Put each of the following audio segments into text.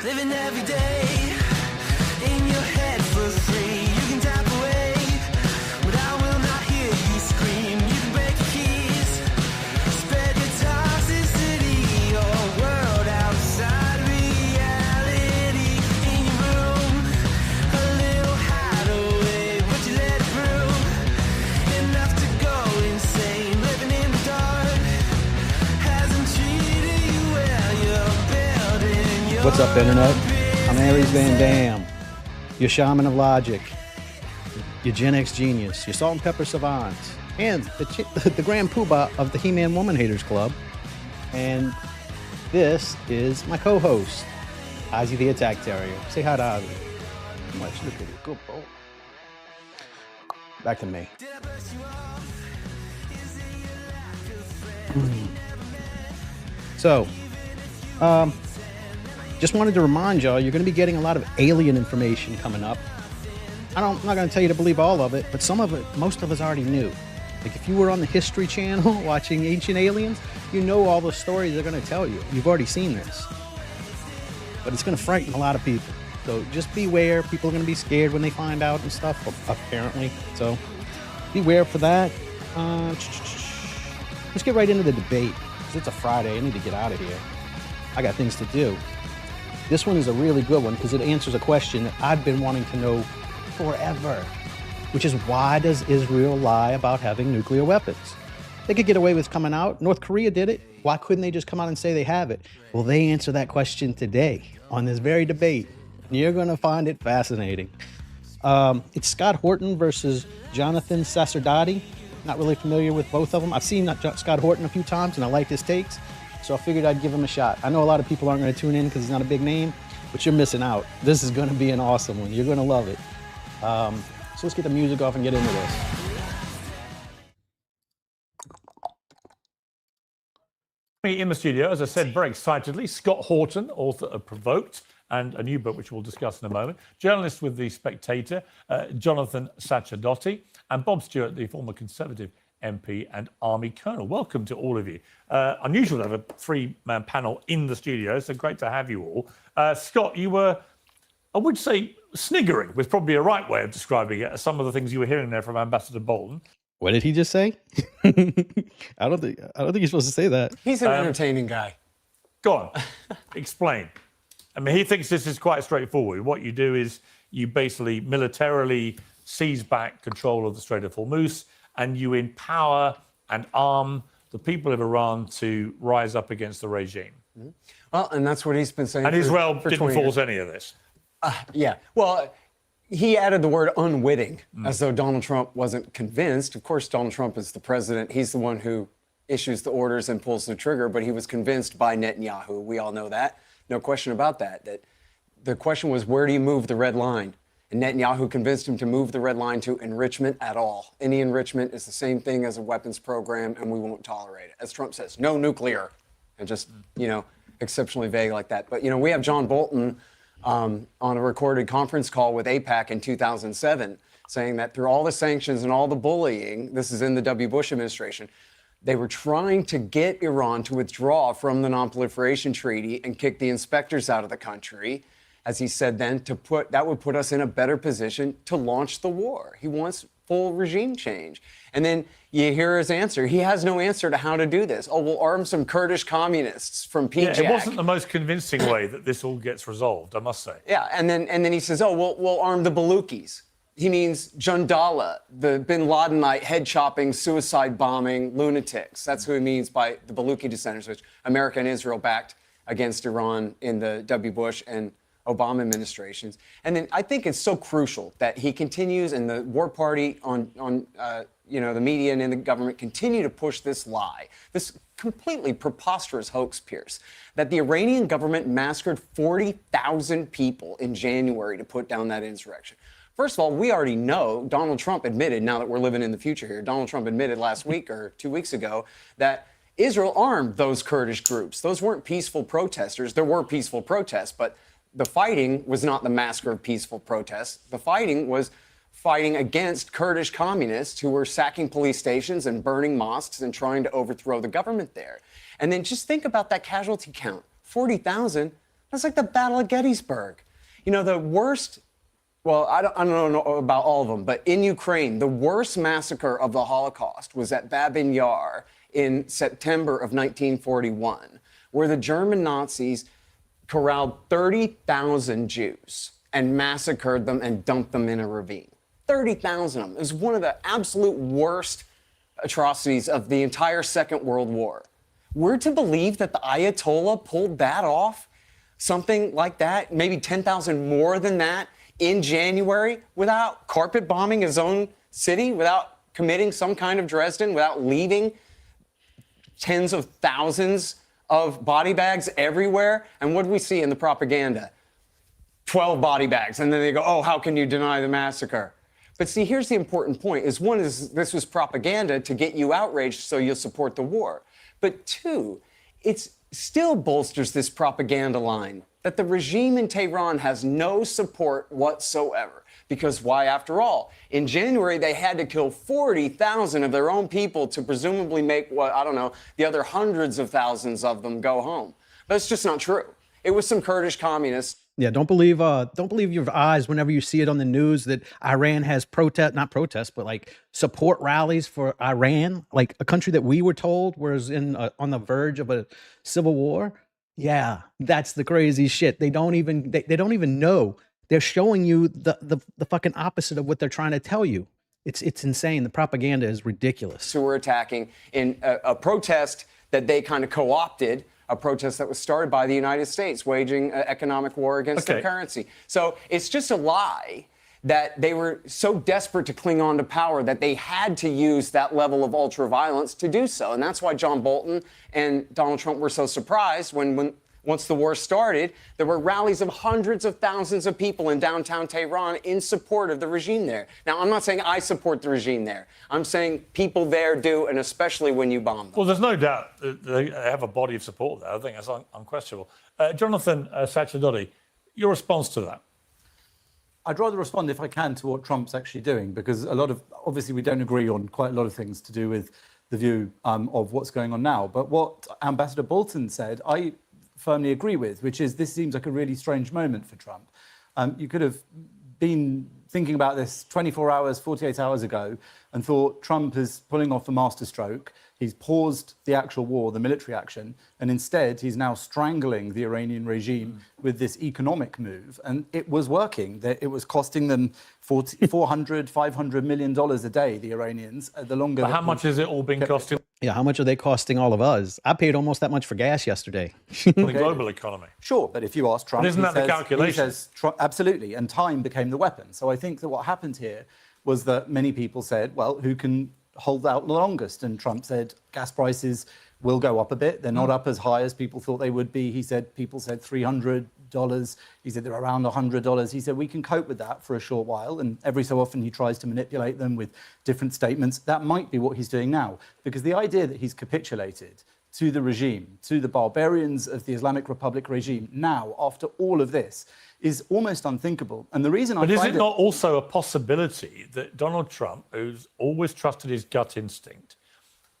Living every day in your head for free. You can tap away, but I will not hear you scream. You can break the keys, spread your toxicity, your world outside reality. In your room, a little hideaway, but you let it through. Enough to go insane, living in the dark hasn't treated you well. You're building your What's up, Internet? I'm Aries Van Dam, your shaman of logic, your Gen X genius, your salt and pepper savant, and the grand poobah of the He-Man Woman Haters Club. And this is my co-host, Ozzy the Attack Terrier. Say hi to Ozzy. Much look at it. Good boy. Back to me. So, just wanted to remind y'all, you're going to be getting a lot of alien information coming up. I'm not going to tell you to believe all of it, but some of it, most of us already knew. Like if you were on the History Channel watching Ancient Aliens, you know all the stories they're going to tell you. You've already seen this. But it's going to frighten a lot of people. So just beware. People are going to be scared when they find out and stuff, apparently. So beware for that. Let's get right into the debate, because it's a Friday. I need to get out of here. I got things to do. This one is a really good one because it answers a question that I've been wanting to know forever, which is, why does Israel lie about having nuclear weapons? They could get away with coming out. North Korea did it. Why couldn't they just come out and say they have it? Well, they answer that question today on this very debate. And you're going to find it fascinating. It's Scott Horton versus Jonathan Sacerdoti. Not really familiar with both of them. I've seen Scott Horton a few times and I like his takes. So I figured I'd give him a shot. I know a lot of people aren't going to tune in because he's not a big name, but you're missing out. This is going to be an awesome one. You're going to love it. So let's get the music off and get into this. In the studio, as I said very excitedly, Scott Horton, author of Provoked, and a new book which we'll discuss in a moment, journalist with The Spectator, Jonathan Sacerdoti, and Bob Stewart, the former Conservative MP and Army Colonel. Welcome to all of you. Unusual to have a three-man panel in the studio, so great to have you all. Scott, you were, I would say, sniggering was probably a right way of describing it, some of the things you were hearing there from Ambassador Bolton. What did he just say? I don't think you're supposed to say that. He's an entertaining guy. Go on, explain. I mean, he thinks this is quite straightforward. What you do is you basically militarily seize back control of the Strait of Hormuz, and you empower and arm the people of Iran to rise up against the regime. Mm-hmm. Well, and that's what he's been saying. And Israel didn't force years. any of this. Yeah. Well, he added the word unwitting, as though Donald Trump wasn't convinced. Of course, Donald Trump is the president. He's the one who issues the orders and pulls the trigger, but he was convinced by Netanyahu. We all know that. No question about that. That the question was, where do you move the red line? And Netanyahu convinced him to move the red line to enrichment at all. Any enrichment is the same thing as a weapons program, and we won't tolerate it. As Trump says, no nuclear. And just, exceptionally vague like that. But, we have John Bolton on a recorded conference call with AIPAC in 2007 saying that through all the sanctions and all the bullying, this is in the W. Bush administration, they were trying to get Iran to withdraw from the Non-Proliferation Treaty and kick the inspectors out of the country. As he said then, that would put us in a better position to launch the war. He wants full regime change. And then you hear his answer. He has no answer to how to do this. Oh, we'll arm some Kurdish communists from PJAK. Yeah, it wasn't the most convincing way that this all gets resolved, I must say. Yeah, and then he says, oh, we'll arm the Balukis. He means Jundallah, the bin Ladenite head-chopping, suicide-bombing lunatics. That's who he means by the Baluchi dissenters, which America and Israel backed against Iran in the W. Bush and Obama administrations. And then I think it's so crucial that he continues, and the War Party on the media and in the government continue to push this lie, this completely preposterous hoax, Piers, that the Iranian government massacred 40,000 people in January to put down that insurrection. First of all, we already know, Donald Trump admitted, now that we're living in the future here, Donald Trump admitted last week or 2 weeks ago that Israel armed those Kurdish groups. Those weren't peaceful protesters. There were peaceful protests, but the fighting was not the massacre of peaceful protests. The fighting was fighting against Kurdish communists who were sacking police stations and burning mosques and trying to overthrow the government there. And then just think about that casualty count, 40,000. That's like the Battle of Gettysburg. You know, the worst, well, I don't know about all of them, but in Ukraine, the worst massacre of the Holocaust was at Babin Yar in September of 1941, where the German Nazis corralled 30,000 Jews and massacred them and dumped them in a ravine. 30,000 of them. It was one of the absolute worst atrocities of the entire Second World War. We're to believe that the Ayatollah pulled that off, something like that, maybe 10,000 more than that in January, without carpet bombing his own city, without committing some kind of Dresden, without leaving tens of thousands of body bags everywhere. And what do we see in the propaganda? 12 body bags. And then they go, oh, how can you deny the massacre? But see, here's the important point, is one is this was propaganda to get you outraged so you'll support the war. But two, it still bolsters this propaganda line that the regime in Tehran has no support whatsoever. Because why, after all? In January, they had to kill 40,000 of their own people to presumably make, what, I don't know, the other hundreds of thousands of them go home. But it's just not true. It was some Kurdish communists. Yeah, don't believe your eyes whenever you see it on the news that Iran has not protests, but like support rallies for Iran, like a country that we were told was on the verge of a civil war. Yeah, that's the crazy shit. They don't even know. They're showing you the fucking opposite of what they're trying to tell you. It's insane. The propaganda is ridiculous. Who were attacking in a protest that they kind of co-opted, a protest that was started by the United States, waging economic war against their currency. So it's just a lie that they were so desperate to cling on to power that they had to use that level of ultra-violence to do so. And that's why John Bolton and Donald Trump were so surprised when once the war started, there were rallies of hundreds of thousands of people in downtown Tehran in support of the regime there. Now, I'm not saying I support the regime there. I'm saying people there do, and especially when you bomb them. Well, there's no doubt that they have a body of support there. I think that's unquestionable. Jonathan Sacerdoti, your response to that? I'd rather respond, if I can, to what Trump's actually doing, because obviously we don't agree on quite a lot of things to do with the view of what's going on now. But what Ambassador Bolton said, I firmly agree with, which is this seems like a really strange moment for Trump. You could have been thinking about this 24 hours, 48 hours ago and thought Trump is pulling off a masterstroke. He's paused the actual war, the military action, and instead he's now strangling the Iranian regime with this economic move. And it was working. It was costing them $400, $500 million a day, the Iranians. The longer. But how much is it all been costing? Yeah, how much are they costing all of us? I paid almost that much for gas yesterday. The global economy. Sure, but if you ask Trump, but isn't that the calculation? He says, absolutely, and time became the weapon. So I think that what happened here was that many people said, well, who can hold out the longest? And Trump said gas prices will go up a bit. They're not up as high as people thought they would be. He said people said $300. He said they're around $100. He said we can cope with that for a short while. And every so often he tries to manipulate them with different statements. That might be what he's doing now, because the idea that he's capitulated to the regime, to the barbarians of the Islamic Republic regime now, after all of this, is almost unthinkable. And the reason But is it not also a possibility that Donald Trump, who's always trusted his gut instinct,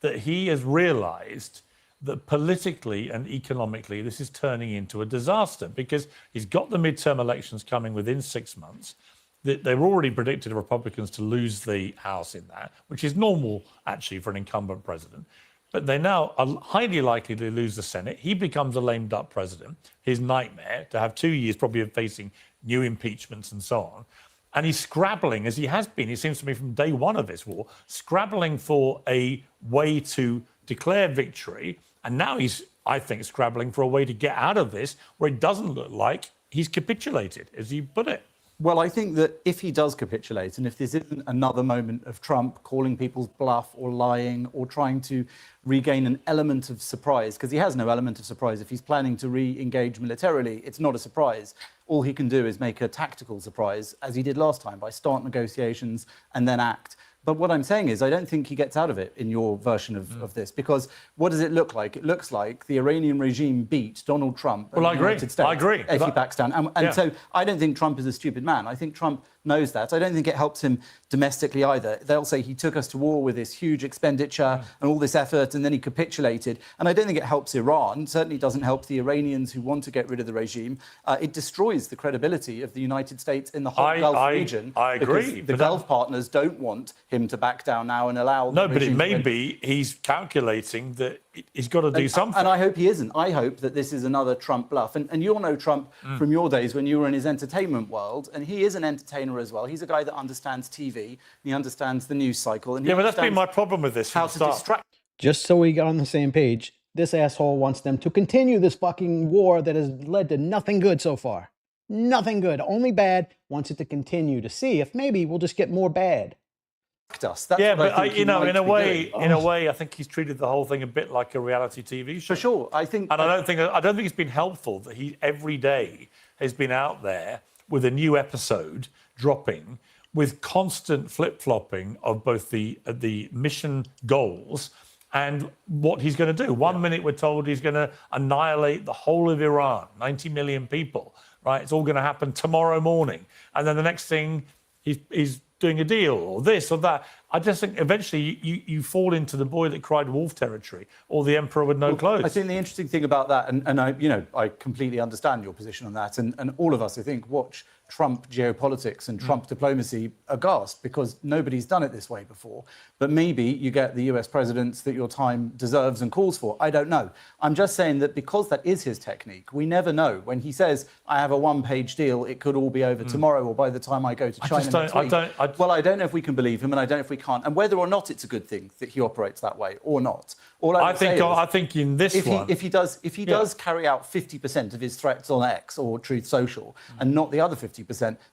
that he has realized that politically and economically this is turning into a disaster? Because he's got the midterm elections coming within 6 months. They've already predicted Republicans to lose the House in that, which is normal, actually, for an incumbent president. But they now are highly likely to lose the Senate. He becomes a lame duck president. His nightmare, to have 2 years probably of facing new impeachments and so on. And he's scrabbling, as he has been, it seems to me, from day one of this war, scrabbling for a way to declare victory. And now he's, I think, scrabbling for a way to get out of this where it doesn't look like he's capitulated, as you put it. Well, I think that if he does capitulate, and if this isn't another moment of Trump calling people's bluff or lying or trying to regain an element of surprise, because he has no element of surprise. If he's planning to re-engage militarily, it's not a surprise. All he can do is make a tactical surprise, as he did last time, by start negotiations and then act. But what I'm saying is I don't think he gets out of it in your version of this, because what does it look like? It looks like the Iranian regime beat Donald Trump and the United States I agree. if he backs down. And so I don't think Trump is a stupid man. I think Trump knows that. I don't think it helps him domestically either. They'll say he took us to war with this huge expenditure and all this effort, and then he capitulated. And I don't think it helps Iran. It certainly doesn't help the Iranians who want to get rid of the regime. It destroys the credibility of the United States in the whole Gulf region. I agree. Because the Gulf partners don't want him to back down now and allow... No, but it may be he's calculating that he's got to do something. And I hope he isn't. I hope that this is another Trump bluff. And you'll know Trump from your days when you were in his entertainment world, and he is an entertainer as well. He's a guy that understands TV, and he understands the news cycle. And yeah, but that's been my problem with this. How to distract. Just so we got on the same page, this asshole wants them to continue this fucking war that has led to nothing good so far. Nothing good, only bad. Wants it to continue to see if maybe we'll just get more bad. Us. That's yeah, what but in a way, I think he's treated the whole thing a bit like a reality TV show. For sure, I think. And I don't think it's been helpful that he every day has been out there with a new episode dropping, with constant flip-flopping of both the mission goals and what he's going to do. One minute we're told he's going to annihilate the whole of Iran, 90 million people, right? It's all going to happen tomorrow morning. And then the next thing, he's doing a deal or this or that. I just think eventually you fall into the boy that cried wolf territory or the emperor with no clothes. I think the interesting thing about that, and I completely understand your position on that, and all of us, I think, watch Trump geopolitics and Trump diplomacy aghast because nobody's done it this way before. But maybe you get the US presidents that your time deserves and calls for. I don't know. I'm just saying that because that is his technique, we never know. When he says, I have a one-page deal, it could all be over tomorrow or by the time I go to China next week. Well, I don't know if we can believe him and I don't know if we can't. And whether or not it's a good thing that he operates that way or not. I think in this one... If he does carry out 50% of his threats on X or Truth Social and not the other 50%,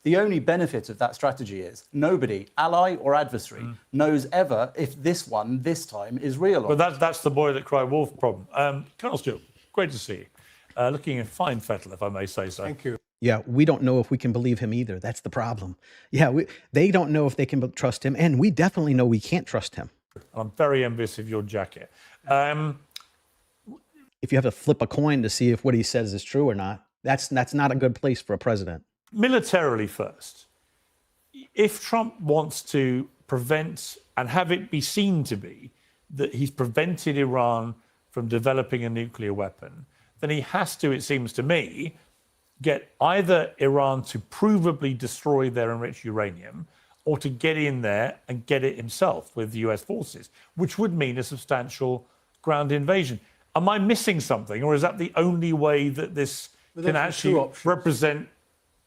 the only benefit of that strategy is nobody, ally or adversary, knows ever if this time is real or not. But that's the boy that cried wolf problem. Colonel Stewart, great to see you. Looking in fine fettle, if I may say so. Thank you. Yeah, we don't know if we can believe him either. That's the problem. Yeah, they don't know if they can trust him, and we definitely know we can't trust him. I'm very envious of your jacket. If you have to flip a coin to see if what he says is true or not, that's not a good place for a president. Militarily first, if Trump wants to prevent and have it be seen to be that he's prevented Iran from developing a nuclear weapon, then he has to, it seems to me, get either Iran to provably destroy their enriched uranium or to get in there and get it himself with the US forces, which would mean a substantial ground invasion. Am I missing something, or is that the only way that this can actually represent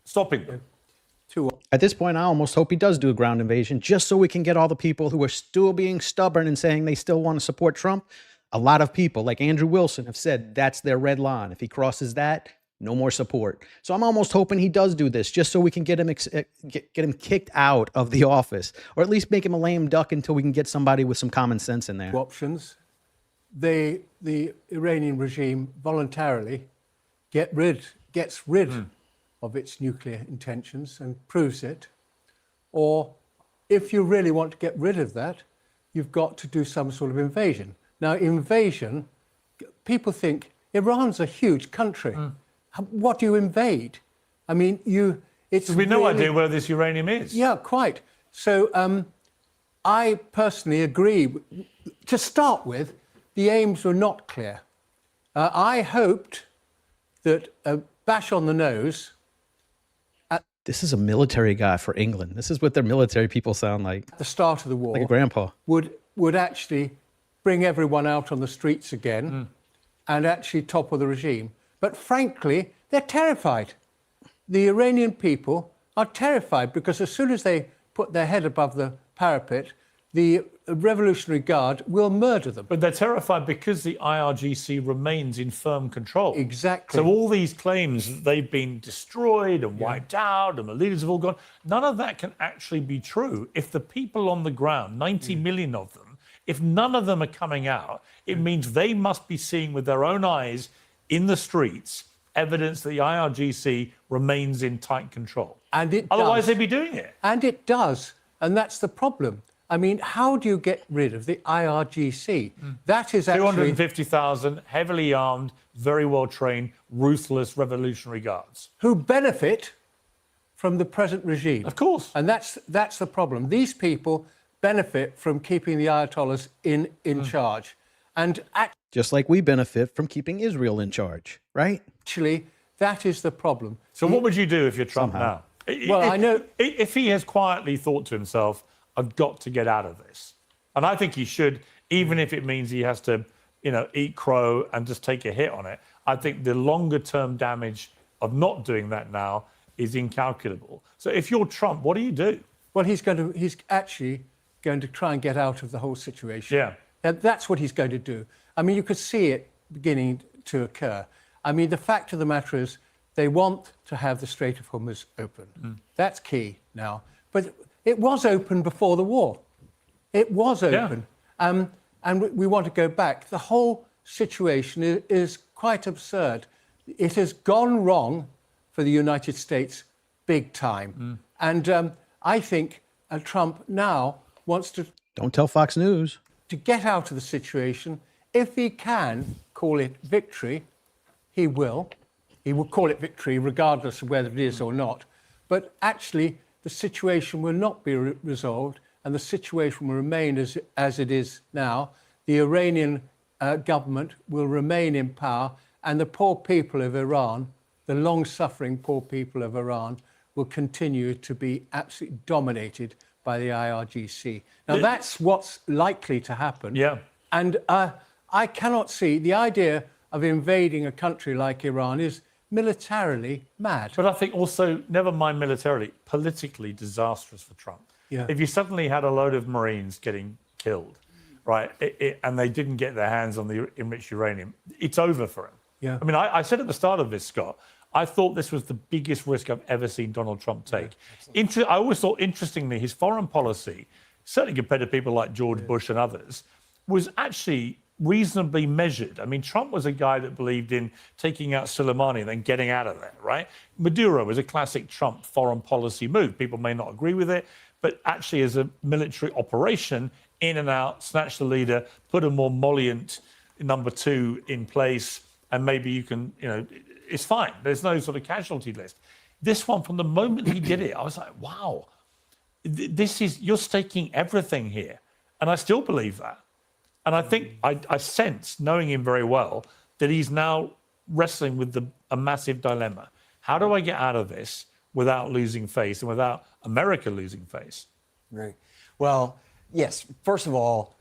stopping them? At this point, I almost hope he does do a ground invasion, just so we can get all the people who are still being stubborn and saying they still want to support Trump. A lot of people, like Andrew Wilson, have said that's their red line. If he crosses that, no more support. So I'm almost hoping he does do this, just so we can get him kicked out of the office, or at least make him a lame duck until we can get somebody with some common sense in there. Options. The Iranian regime voluntarily gets rid of its nuclear intentions and proves it. Or if you really want to get rid of that, you've got to do some sort of invasion. Now, invasion, people think Iran's a huge country. What do you invade? I mean, it's we've no idea where this uranium is. Yeah, quite. So I personally agree. To start with, the aims were not clear. I hoped that a bash on the nose... This is a military guy for England. This is what their military people sound like. At the start of the war... Like a grandpa. Would actually bring everyone out on the streets again and actually topple the regime. But frankly, they're terrified. The Iranian people are terrified because as soon as they put their head above the parapet, the Revolutionary Guard will murder them. But they're terrified because the IRGC remains in firm control. Exactly. So all these claims that they've been destroyed and wiped out and the leaders have all gone, none of that can actually be true if the people on the ground, 90 million of them, if none of them are coming out, it means they must be seeing with their own eyes in the streets evidence that the IRGC remains in tight control. And it Otherwise, does. they'd be doing it. And it does. And that's the problem. I mean, how do you get rid of the IRGC? That is actually... 250,000 heavily armed, very well trained, ruthless Revolutionary Guards. Who benefit from the present regime. Of course. And that's the problem. These people benefit from keeping the Ayatollahs in charge. And Just like we benefit from keeping Israel in charge, right? actually, that is the problem. So what would you do if you're Trump now? Well, I know... If he has quietly thought to himself, I've got to get out of this. And I think he should, even if it means he has to, eat crow and just take a hit on it. I think the longer term damage of not doing that now is incalculable. So if you're Trump, what do you do? Well, he's actually going to try and get out of the whole situation. Yeah. And that's what he's going to do. I mean, you could see it beginning to occur. I mean, the fact of the matter is they want to have the Strait of Hormuz open. That's key now. But it was open before the war. It was open. Yeah. And we want to go back. The whole situation is quite absurd. It has gone wrong for the United States big time. And I think Trump now wants to... Don't tell Fox News. To get out of the situation. If he can call it victory, he will. He will call it victory regardless of whether it is or not. But actually, the situation will not be resolved, and the situation will remain as it is now. The Iranian government will remain in power, and the poor people of Iran, the long-suffering poor people of Iran, will continue to be absolutely dominated by the IRGC. Now, that's what's likely to happen. Yeah. And I cannot see the idea of invading a country like Iran is militarily mad. But I think also, never mind militarily, politically disastrous for Trump. Yeah. If you suddenly had a load of Marines getting killed, right, and they didn't get their hands on the enriched uranium, it's over for him. Yeah. I mean, I said at the start of this, Scott, I thought this was the biggest risk I've ever seen Donald Trump take. I always thought, interestingly, his foreign policy, certainly compared to people like George Bush and others, was actually reasonably measured. I mean, Trump was a guy that believed in taking out Soleimani and then getting out of there, right? Maduro was a classic Trump foreign policy move. People may not agree with it, but actually as a military operation, in and out, snatch the leader, put a more emollient number two in place, and maybe you can, it's fine. There's no sort of casualty list. This one, from the moment he did it, I was like, wow, you're staking everything here. And I still believe that. And I think I sense, knowing him very well, that he's now wrestling with a massive dilemma. How do I get out of this without losing face and without America losing face? Right. Well, yes, first of all,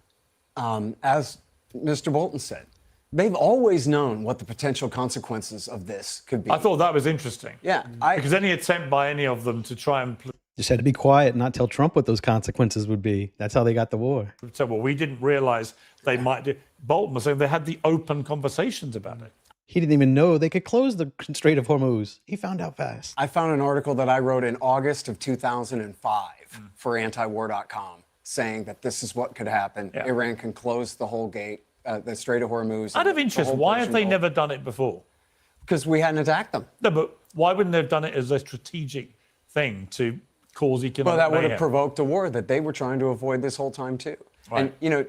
as Mr. Bolton said, they've always known what the potential consequences of this could be. I thought that was interesting. Yeah. Because any attempt by any of them to try and... Just had to be quiet and not tell Trump what those consequences would be. That's how they got the war. So, well, we didn't realize they might do. Bolton was saying they had the open conversations about it. He didn't even know they could close the Strait of Hormuz. He found out fast. I found an article that I wrote in August of 2005 for antiwar.com saying that this is what could happen. Yeah. Iran can close the whole gate, the Strait of Hormuz. Out of interest, why have they never done it before? Because we hadn't attacked them. No, but why wouldn't they have done it as a strategic thing to cause economic Well, that would mayhem? have provoked a war that they were trying to avoid this whole time, too. Right. And,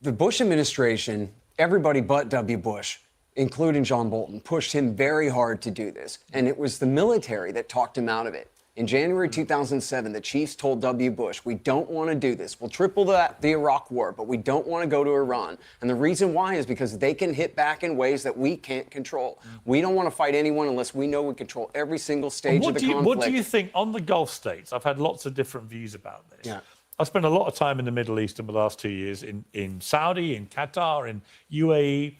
the Bush administration, everybody but W. Bush, including John Bolton, pushed him very hard to do this. And it was the military that talked him out of it. In January 2007, the chiefs told W. Bush, we don't want to do this. We'll triple the Iraq war, but we don't want to go to Iran. And the reason why is because they can hit back in ways that we can't control. We don't want to fight anyone unless we know we control every single stage of the conflict. What do you think on the Gulf states? I've had lots of different views about this. Yeah. I've spent a lot of time in the Middle East in the last 2 years, in Saudi, in Qatar, in UAE.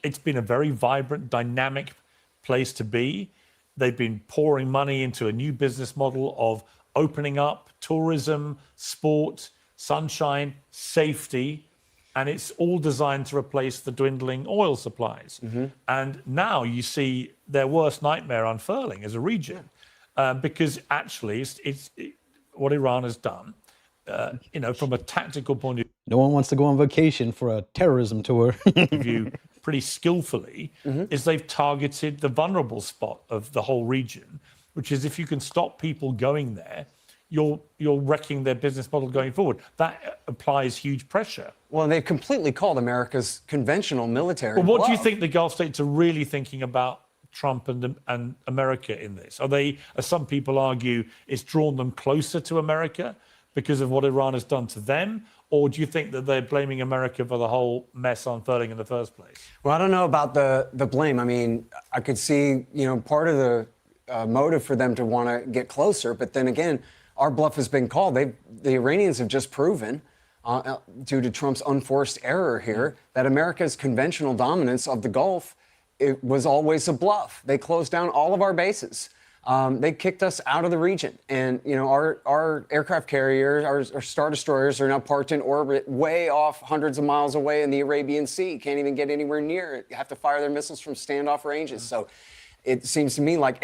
It's been a very vibrant, dynamic place to be. They've been pouring money into a new business model of opening up tourism, sport, sunshine, safety, and it's all designed to replace the dwindling oil supplies. And now you see their worst nightmare unfurling as a region, because actually it's what Iran has done, from a tactical point of No one wants to go on vacation for a terrorism tour. view, pretty skillfully, is they've targeted the vulnerable spot of the whole region, which is if you can stop people going there, you're wrecking their business model going forward. That applies huge pressure. Well, they've completely called America's conventional military But what do you bluff. think the Gulf states are really thinking about Trump and America in this? Are they, as some people argue, it's drawn them closer to America because of what Iran has done to them? Or do you think that they're blaming America for the whole mess unfurling in the first place? Well, I don't know about the blame. I mean, I could see, part of the motive for them to want to get closer. But then again, our bluff has been called. The Iranians have just proven, due to Trump's unforced error here, that America's conventional dominance of the Gulf, it was always a bluff. They closed down all of our bases. They kicked us out of the region. And, our aircraft carriers, our Star Destroyers are now parked in orbit way off hundreds of miles away in the Arabian Sea. Can't even get anywhere near it. You have to fire their missiles from standoff ranges. So it seems to me like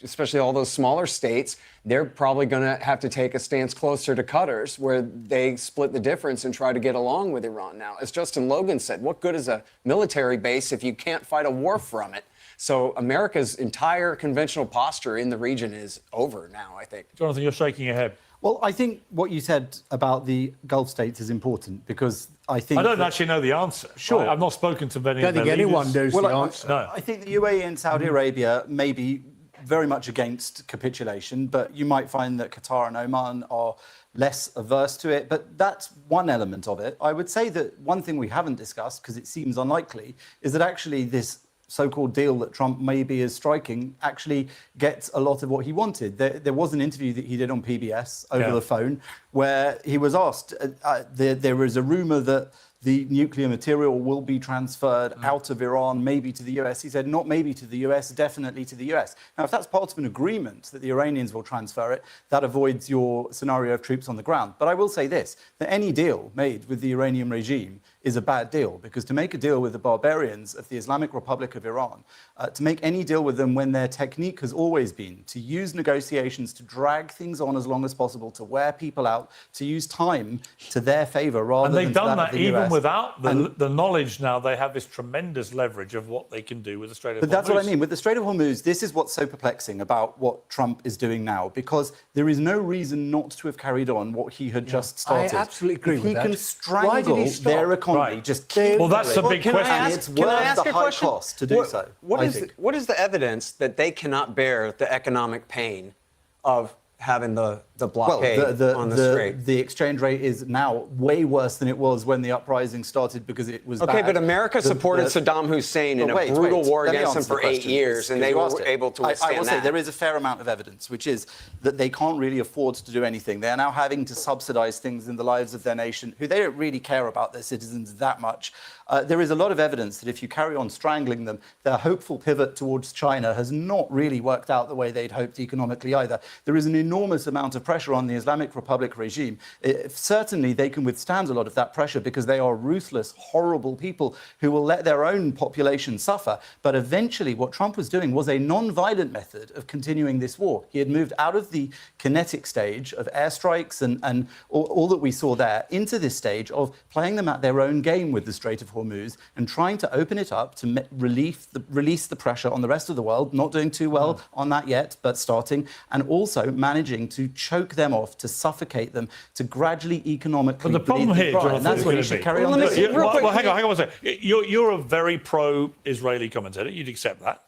especially all those smaller states, they're probably going to have to take a stance closer to Qatar's, where they split the difference and try to get along with Iran. Now, as Justin Logan said, what good is a military base if you can't fight a war from it? So America's entire conventional posture in the region is over now, I think. Jonathan, you're shaking your head. Well, I think what you said about the Gulf states is important because I think... I don't actually know the answer. Sure. I've not spoken to many I of don't their think anyone leaders. knows the answer. No. I think the UAE and Saudi Arabia may be very much against capitulation, but you might find that Qatar and Oman are less averse to it. But that's one element of it. I would say that one thing we haven't discussed, because it seems unlikely, is that actually this so-called deal that Trump maybe is striking actually gets a lot of what he wanted. There was an interview that he did on PBS over the phone where he was asked, there is a rumor that the nuclear material will be transferred out of Iran, maybe to the US. He said, not maybe to the US, definitely to the US. Now, if that's part of an agreement that the Iranians will transfer it, that avoids your scenario of troops on the ground. But I will say this, that any deal made with the Iranian regime is a bad deal, because to make a deal with the barbarians of the Islamic Republic of Iran, to make any deal with them when their technique has always been to use negotiations to drag things on as long as possible, to wear people out, to use time to their favor rather than And they've done that even US. without the knowledge now. They have this tremendous leverage of what they can do with the Strait of Hormuz. But that's what I mean. With the Strait of Hormuz, this is what's so perplexing about what Trump is doing now, because there is no reason not to have carried on what he had just started. I absolutely agree If with he that. can Why did strangle he stop? their economy, Right. just keep Well, that's the going. big question. And it's worth the high cost to do so. What I is think. what is the evidence that they cannot bear the economic pain of having the blockade on the strait? The exchange rate is now way worse than it was when the uprising started, because it was Okay, bad. but America supported Saddam Hussein in a brutal war Let me against him answer the for 8 question, years, and because they you were asked it. able to I withstand will say that. there is a fair amount of evidence, which is that they can't really afford to do anything. They are now having to subsidize things in the lives of their nation, who they don't really care about their citizens that much. There is a lot of evidence that if you carry on strangling them, their hopeful pivot towards China has not really worked out the way they'd hoped economically either. There is an enormous amount of pressure on the Islamic Republic regime. Certainly, they can withstand a lot of that pressure because they are ruthless, horrible people who will let their own population suffer. But eventually, what Trump was doing was a non-violent method of continuing this war. He had moved out of the kinetic stage of airstrikes and all that we saw there into this stage of playing them at their own game with the Strait of Hormuz and trying to open it up to release the pressure on the rest of the world, not doing too well on that yet, but starting, and also managing to choke them off, to suffocate them, to gradually economically But the problem bleed them here, dry. Jonathan, And that's is what gonna you should be- carry on Well, let me doing. see- real quick, hang on one second. You're a very pro-Israeli commentator. You'd accept that.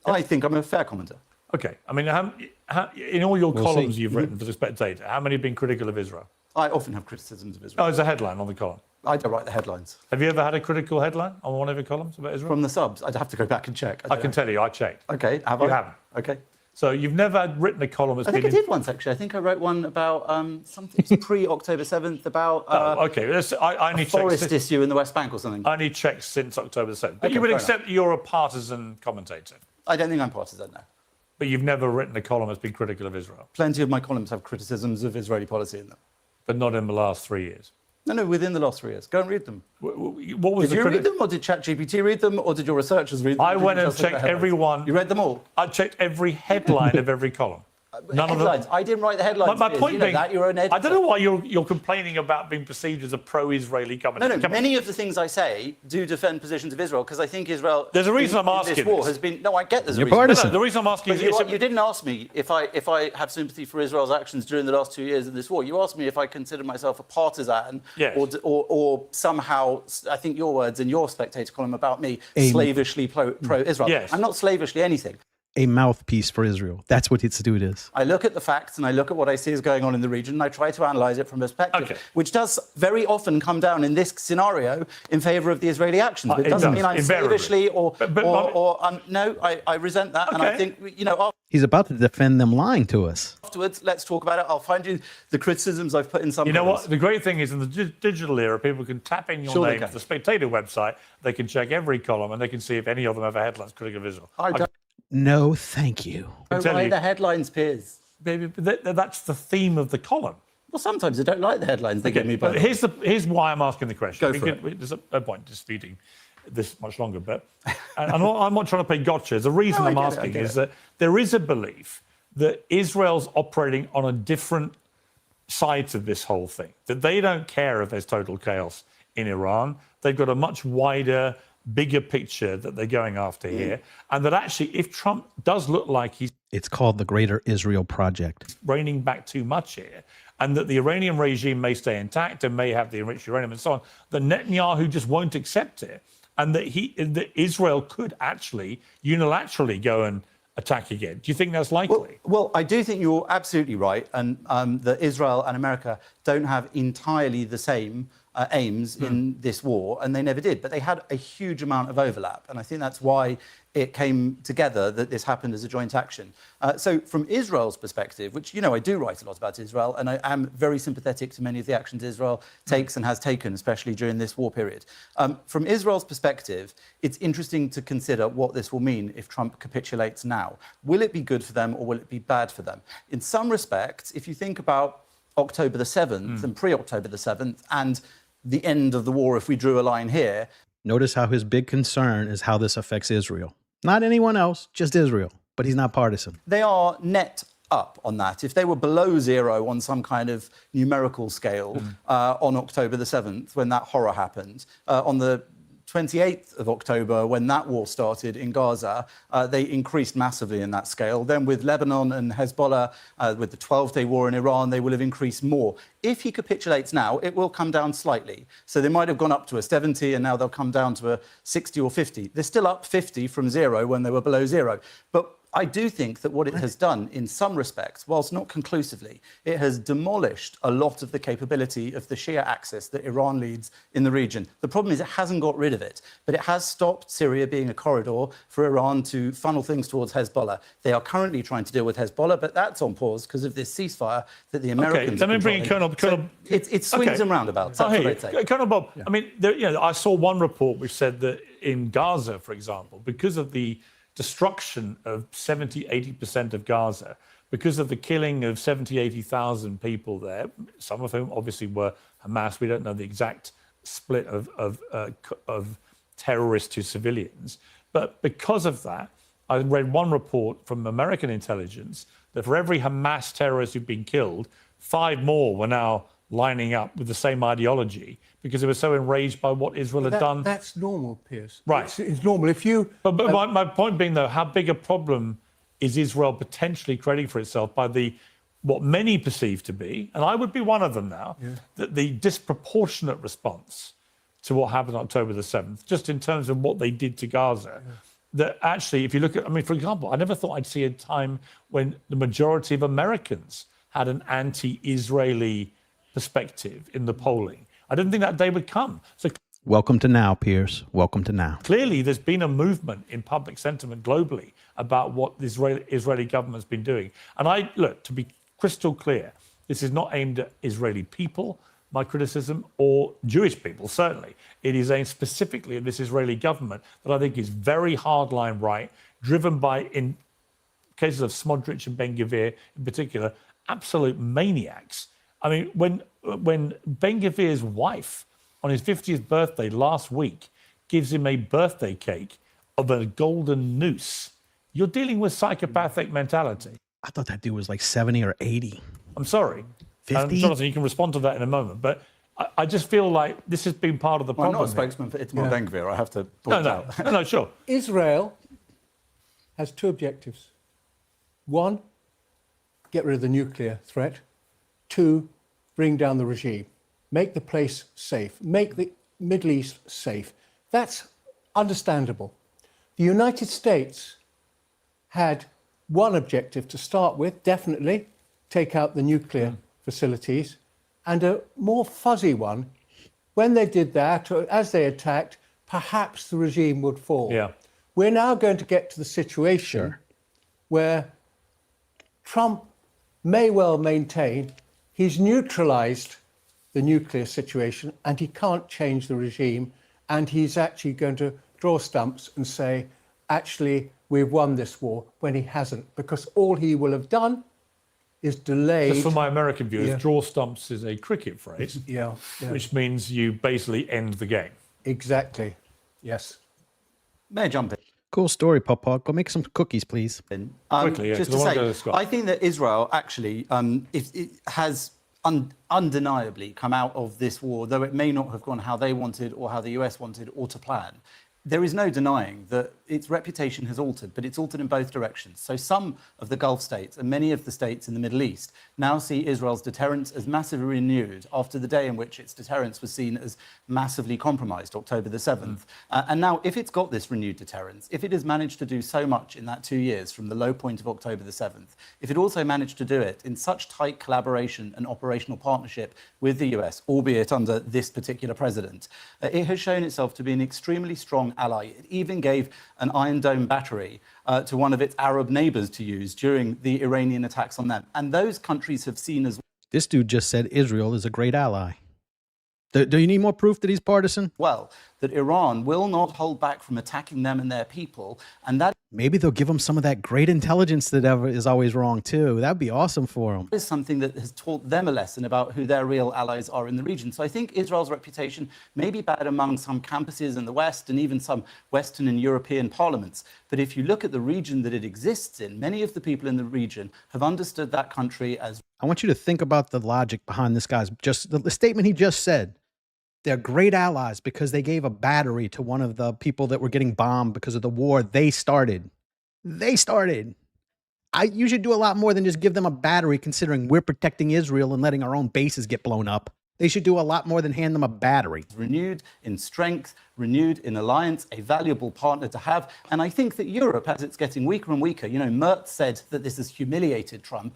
I think I'm a fair commenter. Okay. I mean, in all your We'll columns see. you've written for The Spectator, how many have been critical of Israel? I often have criticisms of Israel. Oh, it's a headline on the column. I don't write the headlines. Have you ever had a critical headline on one of your columns about Israel? From the subs, I'd have to go back and check. I can tell you, I checked. Okay, have You I? haven't. Okay. So you've never written a column that's I think been... I did once, actually. I think I wrote one about something pre-October 7th, about Oh, okay. I only a forest checked... issue in the West Bank or something. I only checked since October the 7th. But Okay, you would fair accept that you're a partisan commentator. I don't think I'm partisan, no. But you've never written a column that's been critical of Israel. Plenty of my columns have criticisms of Israeli policy in them. But not in the last 3 years. No, within the last 3 years. Go and read them. What was Did you read them, or did ChatGPT read them, or did your researchers read them? I Did went you and just look at checked the headlines? every one. You read them all? I checked every headline of every column. None of them. Headlines. I didn't write the headlines. My Piers. point You know being, that, you're an editor. I don't know why you're complaining about being perceived as a pro-Israeli government. No, many of the things I say do defend positions of Israel because I think Israel. There's a reason in I'm asking this war this. has been. No, I get there's a You're reason. partisan. No, the reason I'm asking But is you didn't ask me if I have sympathy for Israel's actions during the last 2 years of this war. You asked me if I consider myself a partisan, Yes. or somehow, I think your words in your Spectator column about me, slavishly pro-Israel. Yes. I'm not slavishly anything. A mouthpiece for Israel. That's what Institute is. I look at the facts and I look at what I see is going on in the region and I try to analyse it from a perspective, which does very often come down in this scenario in favour of the Israeli actions. But it doesn't mean I'm invariably. slavishly no, I resent that. And I think, He's about to defend them lying to us. afterwards, let's talk about it. I'll find you the criticisms I've put in some You know columns. what? The great thing is in the digital era, people can tap in your Sure they name can. to the Spectator website. They can check every column and they can see if any of them have a headlines critical of Israel. I don't No, thank you. tell write you- the headlines, Piers. Maybe that's the theme of the column. Well, sometimes I don't like the headlines they give me. But here's why I'm asking the question. Go for it. There's no point disputing this much longer, but I'm not trying to play gotcha. The reason No, I I'm get it, I asking get is it. that there is a belief that Israel's operating on a different side to this whole thing, that they don't care if there's total chaos in Iran. They've got a much wider, bigger picture that they're going after here. And that actually, if Trump does look like he's It's called the Greater Israel Project. reining back too much here, and that the Iranian regime may stay intact and may have the enriched uranium and so on, that Netanyahu just won't accept it, and that Israel could actually unilaterally go and attack again. Do you think that's likely? Well, I do think you're absolutely right, and that Israel and America don't have entirely the same aims in this war, and they never did. But they had a huge amount of overlap, and I think that's why it came together that this happened as a joint action. So from Israel's perspective, which, I do write a lot about Israel, and I am very sympathetic to many of the actions Israel takes and has taken, especially during this war period. From Israel's perspective, it's interesting to consider what this will mean if Trump capitulates now. Will it be good for them or will it be bad for them? In some respects, if you think about October the 7th and pre-October the 7th and the end of the war, if we drew a line here. Notice how his big concern is how this affects Israel. Not anyone else, just Israel. But he's not partisan. They are net up on that. If they were below zero on some kind of numerical scale on October the 7th, when that horror happened, on the 28th of October, when that war started in Gaza, they increased massively in that scale. Then with Lebanon and Hezbollah, with the 12-day war in Iran, they will have increased more. If he capitulates now, it will come down slightly. So they might have gone up to a 70 and now they'll come down to a 60 or 50. They're still up 50 from zero when they were below zero. But I do think that what it has done in some respects, whilst not conclusively, it has demolished a lot of the capability of the Shia axis that Iran leads in the region. The problem is it hasn't got rid of it, but it has stopped Syria being a corridor for Iran to funnel things towards Hezbollah. They are currently trying to deal with Hezbollah, but that's on pause because of this ceasefire that the Americans let me bring in Colonel. It swings and roundabouts. That's what I'd say. Colonel Bob, I mean, I saw one report which said that in Gaza, for example, because of the destruction of 70, 80% of Gaza, because of the killing of 70, 80,000 people there, some of whom obviously were Hamas. We don't know the exact split of terrorists to civilians. But because of that, I read one report from American intelligence that for every Hamas terrorist who'd been killed, 5 more were now lining up with the same ideology because they were so enraged by what Israel had done. That's normal, Piers. Right. It's normal. If you... But my point being, though, how big a problem is Israel potentially creating for itself by what many perceive to be, and I would be one of them now, that the disproportionate response to what happened on October the 7th, just in terms of what they did to Gaza, that actually, if you look at, for example, I never thought I'd see a time when the majority of Americans had an anti-Israeli perspective in the polling. I didn't think that day would come. So Welcome to now, Piers. Welcome to now. clearly, there's been a movement in public sentiment globally about what the Israeli government's been doing. And to be crystal clear, this is not aimed at Israeli people, my criticism, or Jewish people, certainly. It is aimed specifically at this Israeli government that I think is very hardline right, driven by, in cases of Smodrich and Ben-Gvir in particular, absolute maniacs. I mean, when Ben-Gvir's wife, on his 50th birthday last week, gives him a birthday cake of a golden noose, you're dealing with psychopathic mentality. I thought that dude was like 70 or 80. I'm sorry. 50? Jonathan, you can respond to that in a moment. But I just feel like this has been part of the Well, I'm problem. not a spokesman for Itamar Ben-Gvir, I have to point out. No, sure. Israel has two objectives. One, get rid of the nuclear threat. Two, bring down the regime. Make the place safe. Make the Middle East safe. That's understandable. The United States had one objective to start with, definitely, take out the nuclear facilities, and a more fuzzy one. When they did that, or as they attacked, perhaps the regime would fall. Yeah. We're now going to get to the situation where Trump may well maintain he's neutralized the nuclear situation and he can't change the regime, and he's actually going to draw stumps and say, actually, we've won this war, when he hasn't, because all he will have done is delayed. Just for my American viewers, draw stumps is a cricket phrase, which means you basically end the game. Exactly. Yes. May I jump in? Cool story, Papa. Go make some cookies, please. Quickly, yeah, just 'cause to I wanna go to say, Scott. I think that Israel actually it has undeniably come out of this war, though it may not have gone how they wanted or how the US wanted or to plan. There is no denying that its reputation has altered, but it's altered in both directions. So some of the Gulf states and many of the states in the Middle East now see Israel's deterrence as massively renewed after the day in which its deterrence was seen as massively compromised, October the 7th. And now, if it's got this renewed deterrence, if it has managed to do so much in that 2 years from the low point of October the 7th, if it also managed to do it in such tight collaboration and operational partnership with the US, albeit under this particular president, it has shown itself to be an extremely strong ally. It even gave an Iron Dome battery to one of its Arab neighbors to use during the Iranian attacks on them. And those countries have seen as This dude just said Israel is a great ally. Do you need more proof that he's partisan? well that Iran will not hold back from attacking them and their people. And that Maybe they'll give him some of that great intelligence that is always wrong, too. That'd be awesome for him. is something that has taught them a lesson about who their real allies are in the region. So I think Israel's reputation may be bad among some campuses in the West and even some Western and European parliaments. But if you look at the region that it exists in, many of the people in the region have understood that country as... I want you to think about the logic behind this guy's the statement he just said. They're great allies because they gave a battery to one of the people that were getting bombed because of the war they started. They started. You should do a lot more than just give them a battery, considering we're protecting Israel and letting our own bases get blown up. They should do a lot more than hand them a battery. renewed in strength, renewed in alliance, a valuable partner to have. And I think that Europe, as it's getting weaker and weaker, Merz said that this has humiliated Trump.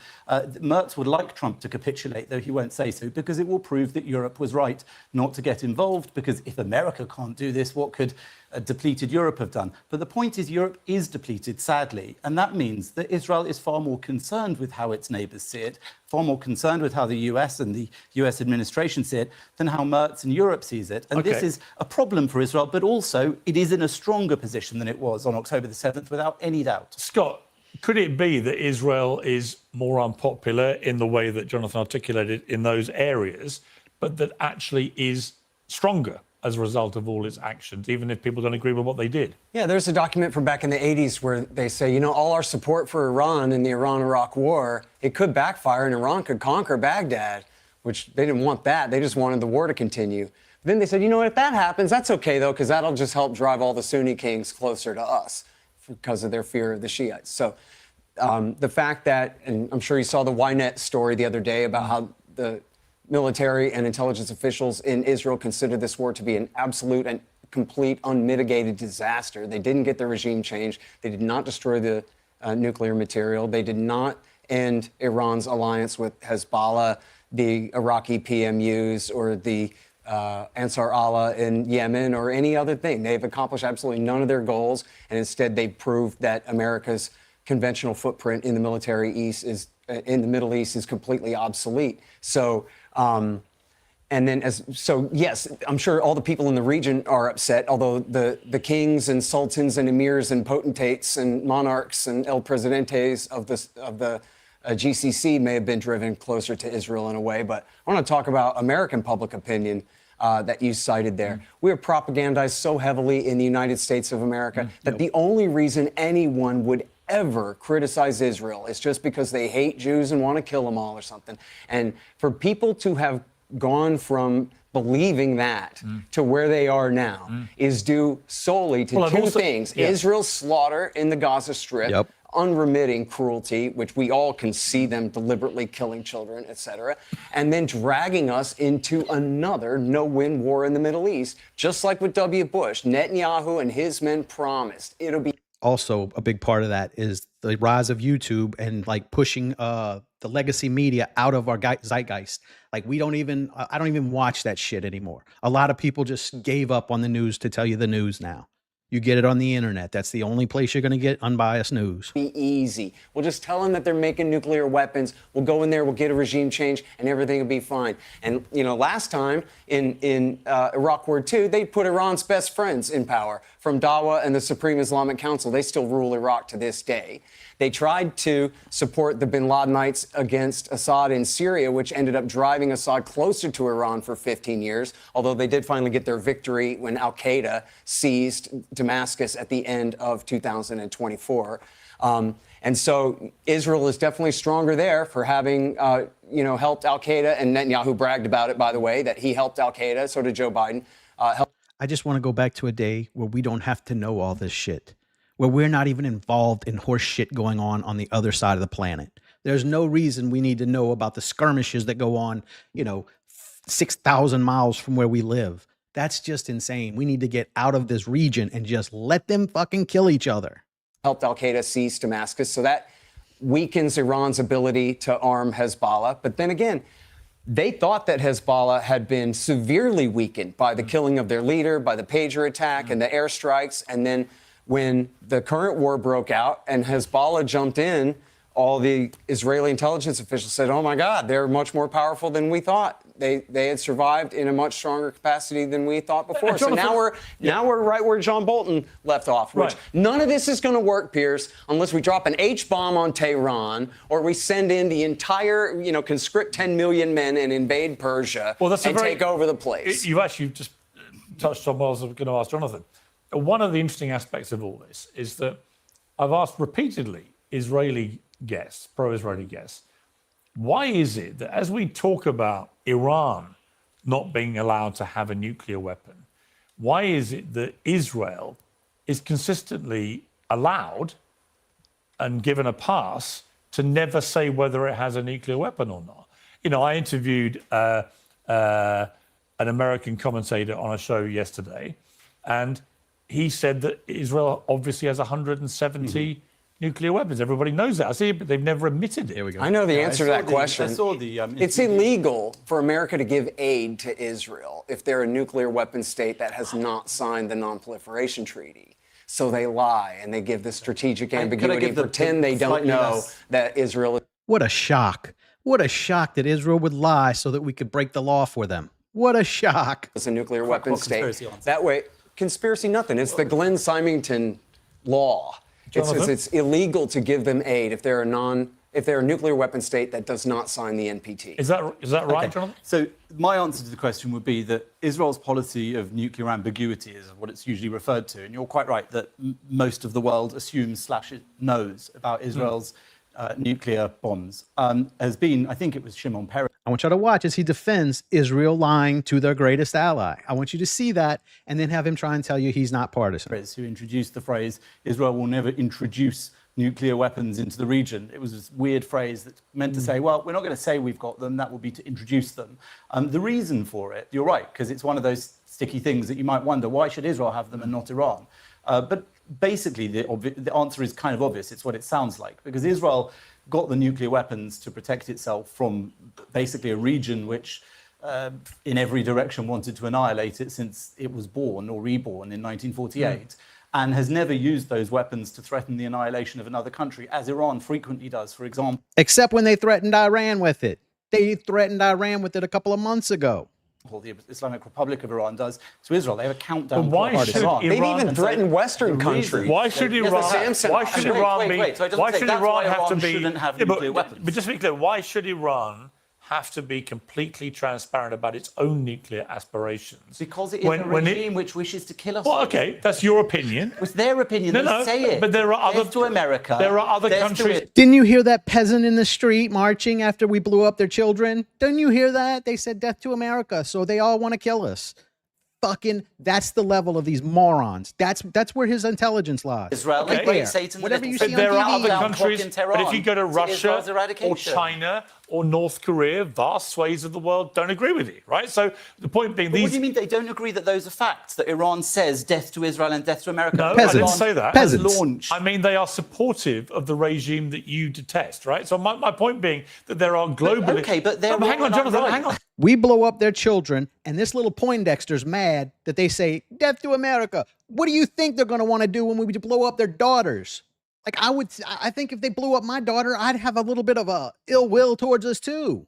Merz would like Trump to capitulate, though he won't say so, because it will prove that Europe was right not to get involved, because if America can't do this, what could a depleted Europe have done? But the point is, Europe is depleted, sadly, and that means that Israel is far more concerned with how its neighbors see it, far more concerned with how the US and the US administration see it, than how Merz and Europe sees it. And this is a problem for Israel, but also it is in a stronger position than it was on October the 7th, without any doubt. Scott, could it be that Israel is more unpopular in the way that Jonathan articulated in those areas, but that actually is stronger as a result of all its actions, even if people don't agree with what they did? Yeah, there's a document from back in the 80s where they say, all our support for Iran in the Iran-Iraq war, it could backfire and Iran could conquer Baghdad, which they didn't want that. They just wanted the war to continue. Then they said, what, if that happens, that's okay, though, because that'll just help drive all the Sunni kings closer to us because of their fear of the Shiites. So the fact that, and I'm sure you saw the Ynet story the other day about how the military and intelligence officials in Israel consider this war to be an absolute and complete unmitigated disaster. They didn't get the regime change. They did not destroy the nuclear material. They did not end Iran's alliance with Hezbollah, the Iraqi PMUs, or the Ansar Allah in Yemen, or any other thing. They've accomplished absolutely none of their goals, and instead they proved that America's conventional footprint in the military East is in the Middle East is completely obsolete. So, yes, I'm sure all the people in the region are upset, although the kings and sultans and emirs and potentates and monarchs and el presidentes of the GCC may have been driven closer to Israel in a way. But I want to talk about American public opinion that you cited there. We are propagandized so heavily in the United States of America that the only reason anyone would ever criticize Israel, it's just because they hate Jews and want to kill them all or something. And for people to have gone from believing that to where they are now is due solely to two things. Israel's slaughter in the Gaza Strip, unremitting cruelty, which we all can see them deliberately killing children, etc., and then dragging us into another no-win war in the Middle East, just like with W. Bush. Netanyahu and his men promised it'll be. Also, a big part of that is the rise of YouTube and like pushing the legacy media out of our zeitgeist. Like I don't even watch that shit anymore. A lot of people just gave up on the news to tell you the news now. You get it on the internet. That's the only place you're going to get unbiased news. Be easy. We'll just tell them that they're making nuclear weapons. We'll go in there, we'll get a regime change, and everything will be fine. And, you know, last time in Iraq War II, they put Iran's best friends in power, from Dawa and the Supreme Islamic Council. They still rule Iraq to this day. They tried to support the bin Ladenites against Assad in Syria, which ended up driving Assad closer to Iran for 15 years, although they did finally get their victory when al-Qaeda seized Damascus at the end of 2024. And so Israel is definitely stronger there for having, helped al-Qaeda. And Netanyahu bragged about it, by the way, that he helped al-Qaeda. So did Joe Biden. I just want to go back to a day where we don't have to know all this shit, where we're not even involved in horse shit going on the other side of the planet. There's no reason we need to know about the skirmishes that go on, 6,000 miles from where we live. That's just insane. We need to get out of this region and just let them fucking kill each other. Helped al-Qaeda seize Damascus. So that weakens Iran's ability to arm Hezbollah. But then again, they thought that Hezbollah had been severely weakened by the killing of their leader, by the pager attack and the airstrikes. And then when the current war broke out and Hezbollah jumped in, all the Israeli intelligence officials said, oh my God, they're much more powerful than we thought. They had survived in a much stronger capacity than we thought before. So now we're right where John Bolton left off, which none of this is going to work, Piers, unless we drop an H-bomb on Tehran or we send in the entire, conscript 10 million men and invade Persia and take over the place. You've actually just touched on what I was going to ask Jonathan. One of the interesting aspects of all this is that I've asked repeatedly Israeli guests, pro-Israeli guests, why is it that as we talk about Iran not being allowed to have a nuclear weapon, why is it that Israel is consistently allowed and given a pass to never say whether it has a nuclear weapon or not? I interviewed an American commentator on a show yesterday, and he said that Israel obviously has 170 nuclear weapons. Everybody knows that. I see it, but they've never admitted it. Here we go. I know the answer to that question. I saw the. It's illegal for America to give aid to Israel if they're a nuclear weapon state that has not signed the Non-Proliferation Treaty. So they lie and they give the strategic ambiguity and pretend they don't know that Israel is. What a shock. What a shock that Israel would lie so that we could break the law for them. What a shock. It's a nuclear weapon state. That way, conspiracy nothing. It's the Glenn Symington law. It's illegal to give them aid if they're a nuclear weapon state that does not sign the NPT. Is that right, Jonathan? So my answer to the question would be that Israel's policy of nuclear ambiguity is what it's usually referred to, and you're quite right that most of the world assumes / knows about Israel's nuclear bombs. Has been, I think it was Shimon Peres. I want you to watch as he defends Israel lying to their greatest ally. I want you to see that and then have him try and tell you he's not partisan. Who introduced the phrase, Israel will never introduce nuclear weapons into the region. It was this weird phrase that's meant to say, well, we're not going to say we've got them, that would be to introduce them. The reason for it, you're right, because it's one of those sticky things that you might wonder, why should Israel have them and not Iran? But basically, the answer is kind of obvious. It's what it sounds like, because Israel got the nuclear weapons to protect itself from basically a region which in every direction wanted to annihilate it since it was born or reborn in 1948, and has never used those weapons to threaten the annihilation of another country, as Iran frequently does, for example. Except when they threatened Iran with it. They threatened Iran with it a couple of months ago. The Islamic Republic of Iran does to Israel. They have a countdown. But why should Iran? They've even threatened Western countries. Why should Iran? Why should Iran be? Why should Iran have to be? But just to be clear, why should Iran have to be completely transparent about its own nuclear aspirations? Because it is a regime which wishes to kill us. Well, okay, that's your opinion. It's their opinion. They say it. But there are other Death to America. There are other countries. Didn't you hear that peasant in the street marching after we blew up their children? Didn't you hear that? They said death to America, so they all want to kill us. Fucking, that's the level of these morons. That's where his intelligence lies. Israel, Right there. Satan, Whatever you But see on there are TV. other countries. But if you go to Russia Israel's or eradication. China or North Korea, vast swathes of the world don't agree with you, right? So the point being, But these. what do you mean they don't agree that those are facts? That Iran says death to Israel and death to America? No, Peasants. I didn't say that. Peasants. Launch. I mean, they are supportive of the regime that you detest, right? So my point being that there are globally. Okay, but they're No, hang wrong on, and I'm Jonathan, right. hang on. We blow up their children, and this little Poindexter's mad that they say, death to America. What do you think they're going to want to do when we blow up their daughters? Like, I think if they blew up my daughter, I'd have a little bit of a ill will towards us, too.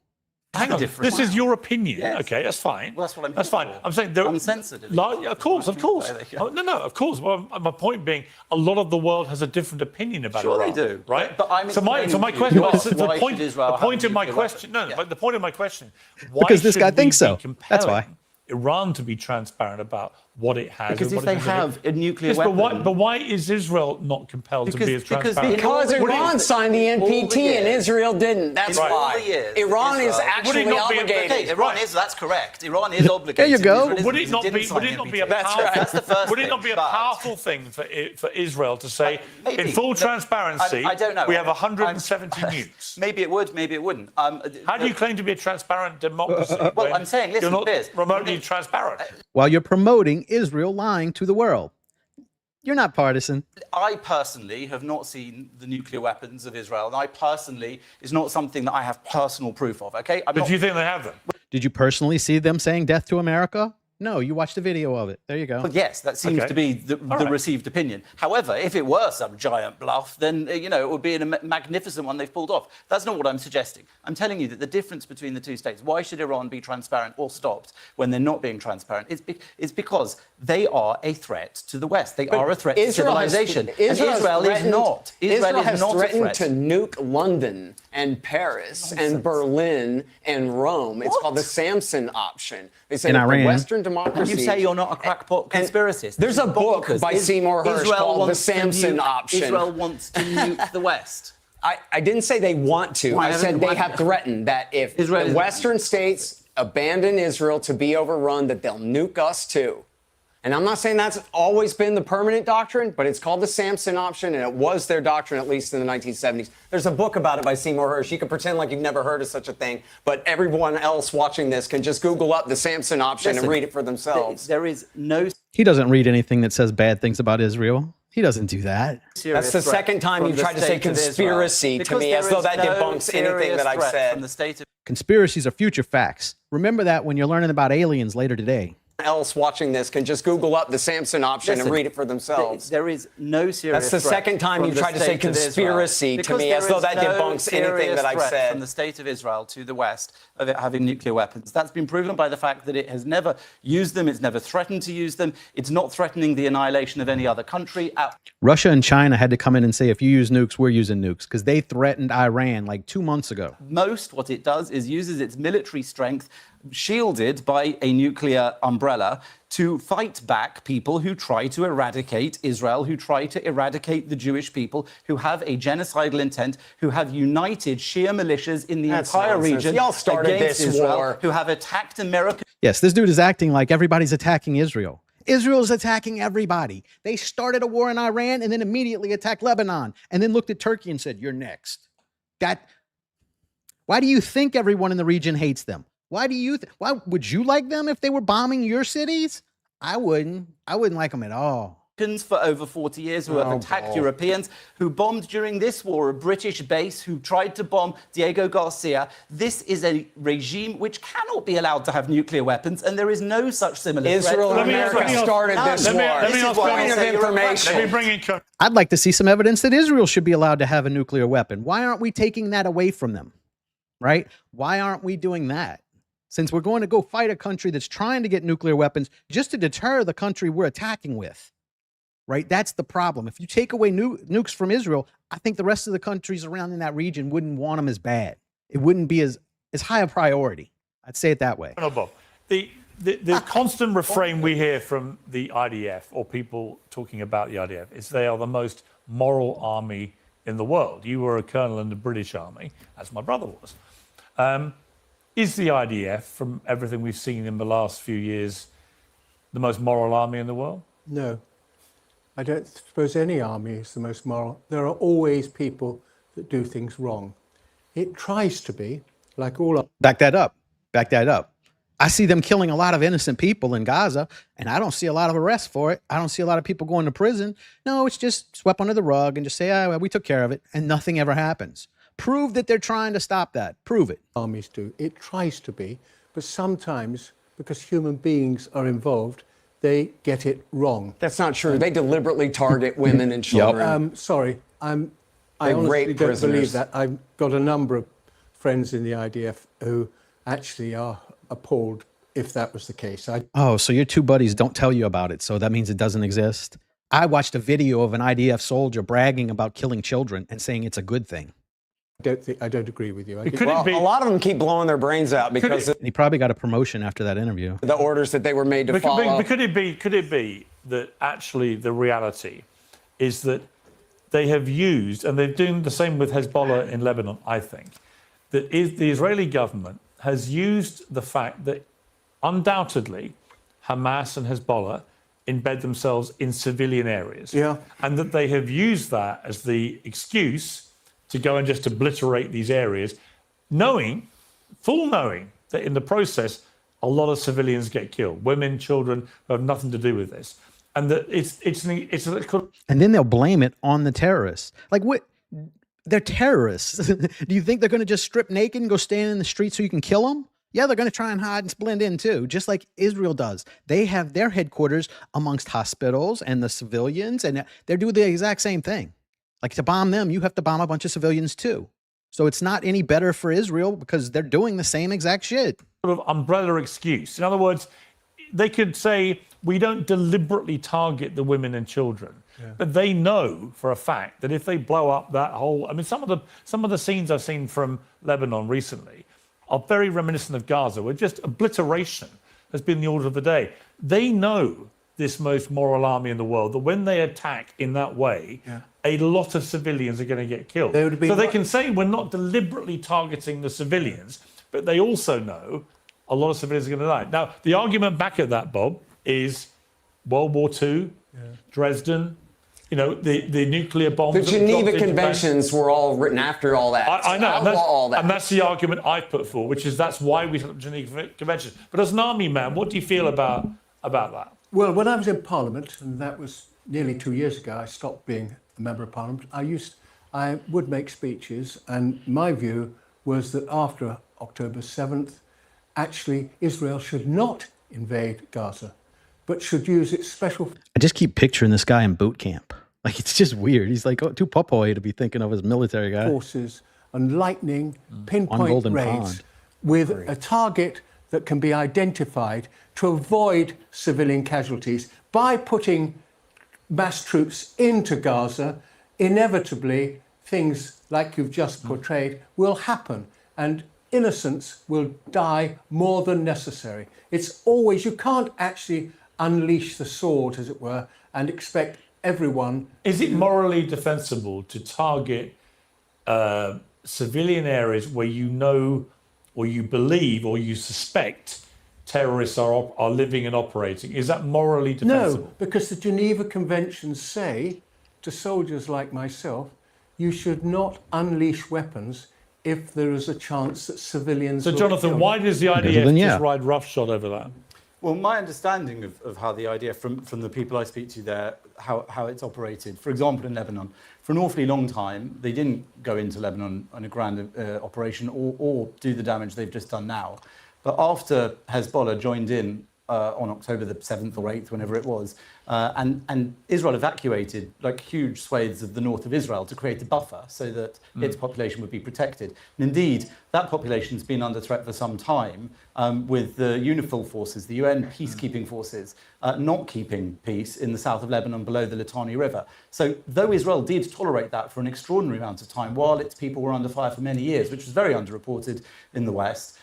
Hang on. different. This is your opinion. Yes. Okay, that's fine. Well, that's what I'm That's here fine. for. I'm saying there Uncensored. Of course, of course. There you go. No, of course. Well, my point being, a lot of the world has a different opinion about Sure Iran. they do. Right? But I'm so my explaining question. to you The why point. should Israel The point have of my nuclear question. weapons? No, Yeah. but the point of my question. Why Because this should guy we thinks be so. That's why. compelling Iran to be transparent about what it has. Because and if what it they doesn't have a nuclear Yes, weapon... but why is Israel not compelled to be as transparent? Because Iran signed the NPT and Israel didn't. That's All why. the years, Iran is Israel- actually Would it not be- obligated. Okay, Iran is, that's correct. Iran is obligated. There you go. Israel Would it isn't. not Didn't be? sign Would the it not be NPT. a That's powerful? right. That's the first Would it thing, not be a but- powerful thing for Israel to say, Maybe. in full No, transparency, I don't know. we have 170 nukes? Maybe it would, maybe it wouldn't. How do you claim to be a transparent democracy? Well, when I'm saying, listen, you're not Piers, remotely transparent. While you're promoting Israel lying to the world. You're not partisan. I personally have not seen the nuclear weapons of Israel, and I personally is not something that I have personal proof of. Okay, But do you think they have them? Did you personally see them saying death to America? No, you watched a video of it. There you go. Well, yes, that seems Okay. to be the right. received opinion. However, if it were some giant bluff, then it would be a magnificent one they've pulled off. That's not what I'm suggesting. I'm telling you that the difference between the two states, why should Iran be transparent or stopped when they're not being transparent? It's because they are a threat to the West. They are a threat to civilization. Israel is not. Israel has is not a threatened threat. to nuke London and Paris and Berlin and Rome. It's called the Samson option. They say In that Iran. the Western democracy. You say you're not a crackpot conspiracist. There's a This is book bonkers. by Seymour Hersh Israel called The wants to Samson nuke- Option. Israel wants to nuke the West. I didn't say they want to. Why I haven't- said they why- have threatened that if Israel the is- Western states abandon Israel to be overrun, that they'll nuke us too. And I'm not saying that's always been the permanent doctrine, but it's called the Samson option, and it was their doctrine at least in the 1970s. There's a book about it by Seymour Hersh. You can pretend like you've never heard of such a thing, but everyone else watching this can just Google up the Samson option Listen, and read it for themselves. There is no He doesn't read anything that says bad things about Israel. He doesn't do that. serious That's the threat second time from you've the tried to say state of Israel. conspiracy to Because me, there as though is that no debunks anything serious that I've threat said. From the state of Conspiracies are future facts. Remember that when you're learning about aliens later today. Else watching this can just Google up the Samson option Listen, and read it for themselves. There is no serious That's the threat second time from you've the tried to say state of Israel. conspiracy to Because me, there as though is that no debunks anything serious that I've threat said. From the state of Israel to the West of it having nuclear weapons. That's been proven by the fact that it has never used them, it's never threatened to use them, it's not threatening the annihilation of any other country. Russia and China had to come in and say, if you use nukes, we're using nukes, because they threatened Iran like 2 months ago. Most what it does is uses its military strength, shielded by a nuclear umbrella, to fight back people who try to eradicate Israel, who try to eradicate the Jewish people, who have a genocidal intent, who have united Shia militias in the That's entire nonsense. region Y'all started against this Israel, war. who have attacked America. Yes, this dude is acting like everybody's attacking Israel. Israel's attacking everybody. They started a war in Iran and then immediately attacked Lebanon and then looked at Turkey and said, you're next. Why do you think everyone in the region hates them? Why would you like them if they were bombing your cities? I wouldn't like them at all. For over 40 years who have attacked Europeans, who bombed during this war a British base, who tried to bomb Diego Garcia. This is a regime which cannot be allowed to have nuclear weapons, and there is no such similar Israel threat. and America started this war. let me This is ask point of you- information. Let me bring in. I'd like to see some evidence that Israel should be allowed to have a nuclear weapon. Why aren't we taking that away from them? Right? Why aren't we doing that? Since we're going to go fight a country that's trying to get nuclear weapons just to deter the country we're attacking with. Right? That's the problem. If you take away nukes from Israel, I think the rest of the countries around in that region wouldn't want them as bad. It wouldn't be as is high a priority. I'd say it that way. No, Bob. The constant refrain we hear from the IDF or people talking about the IDF is they are the most moral army in the world. You were a colonel in the British Army, as my brother was. Is the IDF, from everything we've seen in the last few years, the most moral army in the world? No, I don't suppose any army is the most moral. There are always people that do things wrong. It tries to be, like all. Back that up. Back that up. I see them killing a lot of innocent people in Gaza, and I don't see a lot of arrests for it. I don't see a lot of people going to prison. No, it's just swept under the rug and just say, well, we took care of it, and nothing ever happens. Prove that they're trying to stop that. Prove it. Armies do. It tries to be, but sometimes, because human beings are involved, they get it wrong. That's not true. They deliberately target women and children. Sorry, I They honestly rape don't prisoners. believe that. I've got a number of friends in the IDF who actually are appalled if that was the case. Oh, so your two buddies don't tell you about it, so that means it doesn't exist? I watched a video of an IDF soldier bragging about killing children and saying it's a good thing. I don't agree with you. Could Well, it be? a lot of them keep blowing their brains out because of And he probably got a promotion after that interview. the orders that they were made to But follow. could it be that actually the reality is that they have used, and they're doing the same with Hezbollah in Lebanon, I think, that the Israeli government has used the fact that undoubtedly Hamas and Hezbollah embed themselves in civilian areas. Yeah. And that they have used that as the excuse to go and just obliterate these areas, full knowing that in the process, a lot of civilians get killed, women, children who have nothing to do with this. And that And then they'll blame it on the terrorists. Like, what? They're terrorists. Do you think they're going to just strip naked and go stand in the street so you can kill them? Yeah, they're going to try and hide and blend in too, just like Israel does. They have their headquarters amongst hospitals and the civilians, and they're doing the exact same thing. Like, to bomb them, you have to bomb a bunch of civilians too. So it's not any better for Israel because they're doing the same exact shit. sort of umbrella excuse. In other words, they could say, we don't deliberately target the women and children. But they know for a fact that if they blow up that whole, I mean, some of the scenes I've seen from Lebanon recently are very reminiscent of Gaza, where just obliteration has been the order of the day. They know, this most moral army in the world, that when they attack in that way, a lot of civilians are going to get killed. So they can say we're not deliberately targeting the civilians, but they also know a lot of civilians are going to die. Now, the argument back at that, Bob, is World War II, Dresden, you know, the nuclear bombs. The that Geneva dropped into Conventions were all written after all that. I know, All that. and that's the argument I put forward, which is that's why we set up Geneva Conventions. But as an army man, what do you feel about that? Well, when I was in Parliament, and that was nearly 2 years ago, I stopped being a member of Parliament. I would make speeches, and my view was that after October 7th, actually Israel should not invade Gaza, but should use its special I just keep picturing this guy in boot camp. Like, it's just weird. He's like too popoy to be thinking of his military guy. forces and lightning On pinpoint Golden raids Pond. with a target that can be identified to avoid civilian casualties. By putting mass troops into Gaza, inevitably things like you've just portrayed will happen, and innocents will die more than necessary. It's always, you can't actually unleash the sword, as it were, and expect everyone. Is it morally defensible to target civilian areas where you know, or you believe, or you suspect terrorists are living and operating? Is that morally defensible? No, because the Geneva Conventions say to soldiers like myself, you should not unleash weapons if there is a chance that civilians So, will be Jonathan, killed. why does the IDF then, yeah. just ride roughshod over that? Well, my understanding of how the idea from the people I speak to there, how it's operated, for example, in Lebanon, for an awfully long time, they didn't go into Lebanon on a grand operation or do the damage they've just done now. But after Hezbollah joined in on October the 7th or 8th, whenever it was. And Israel evacuated like huge swathes of the north of Israel to create a buffer so that its population would be protected. And indeed, that population's been under threat for some time, with the UNIFIL forces, the UN peacekeeping forces, not keeping peace in the south of Lebanon below the Litani River. So though Israel did tolerate that for an extraordinary amount of time, while its people were under fire for many years, which was very underreported in the West,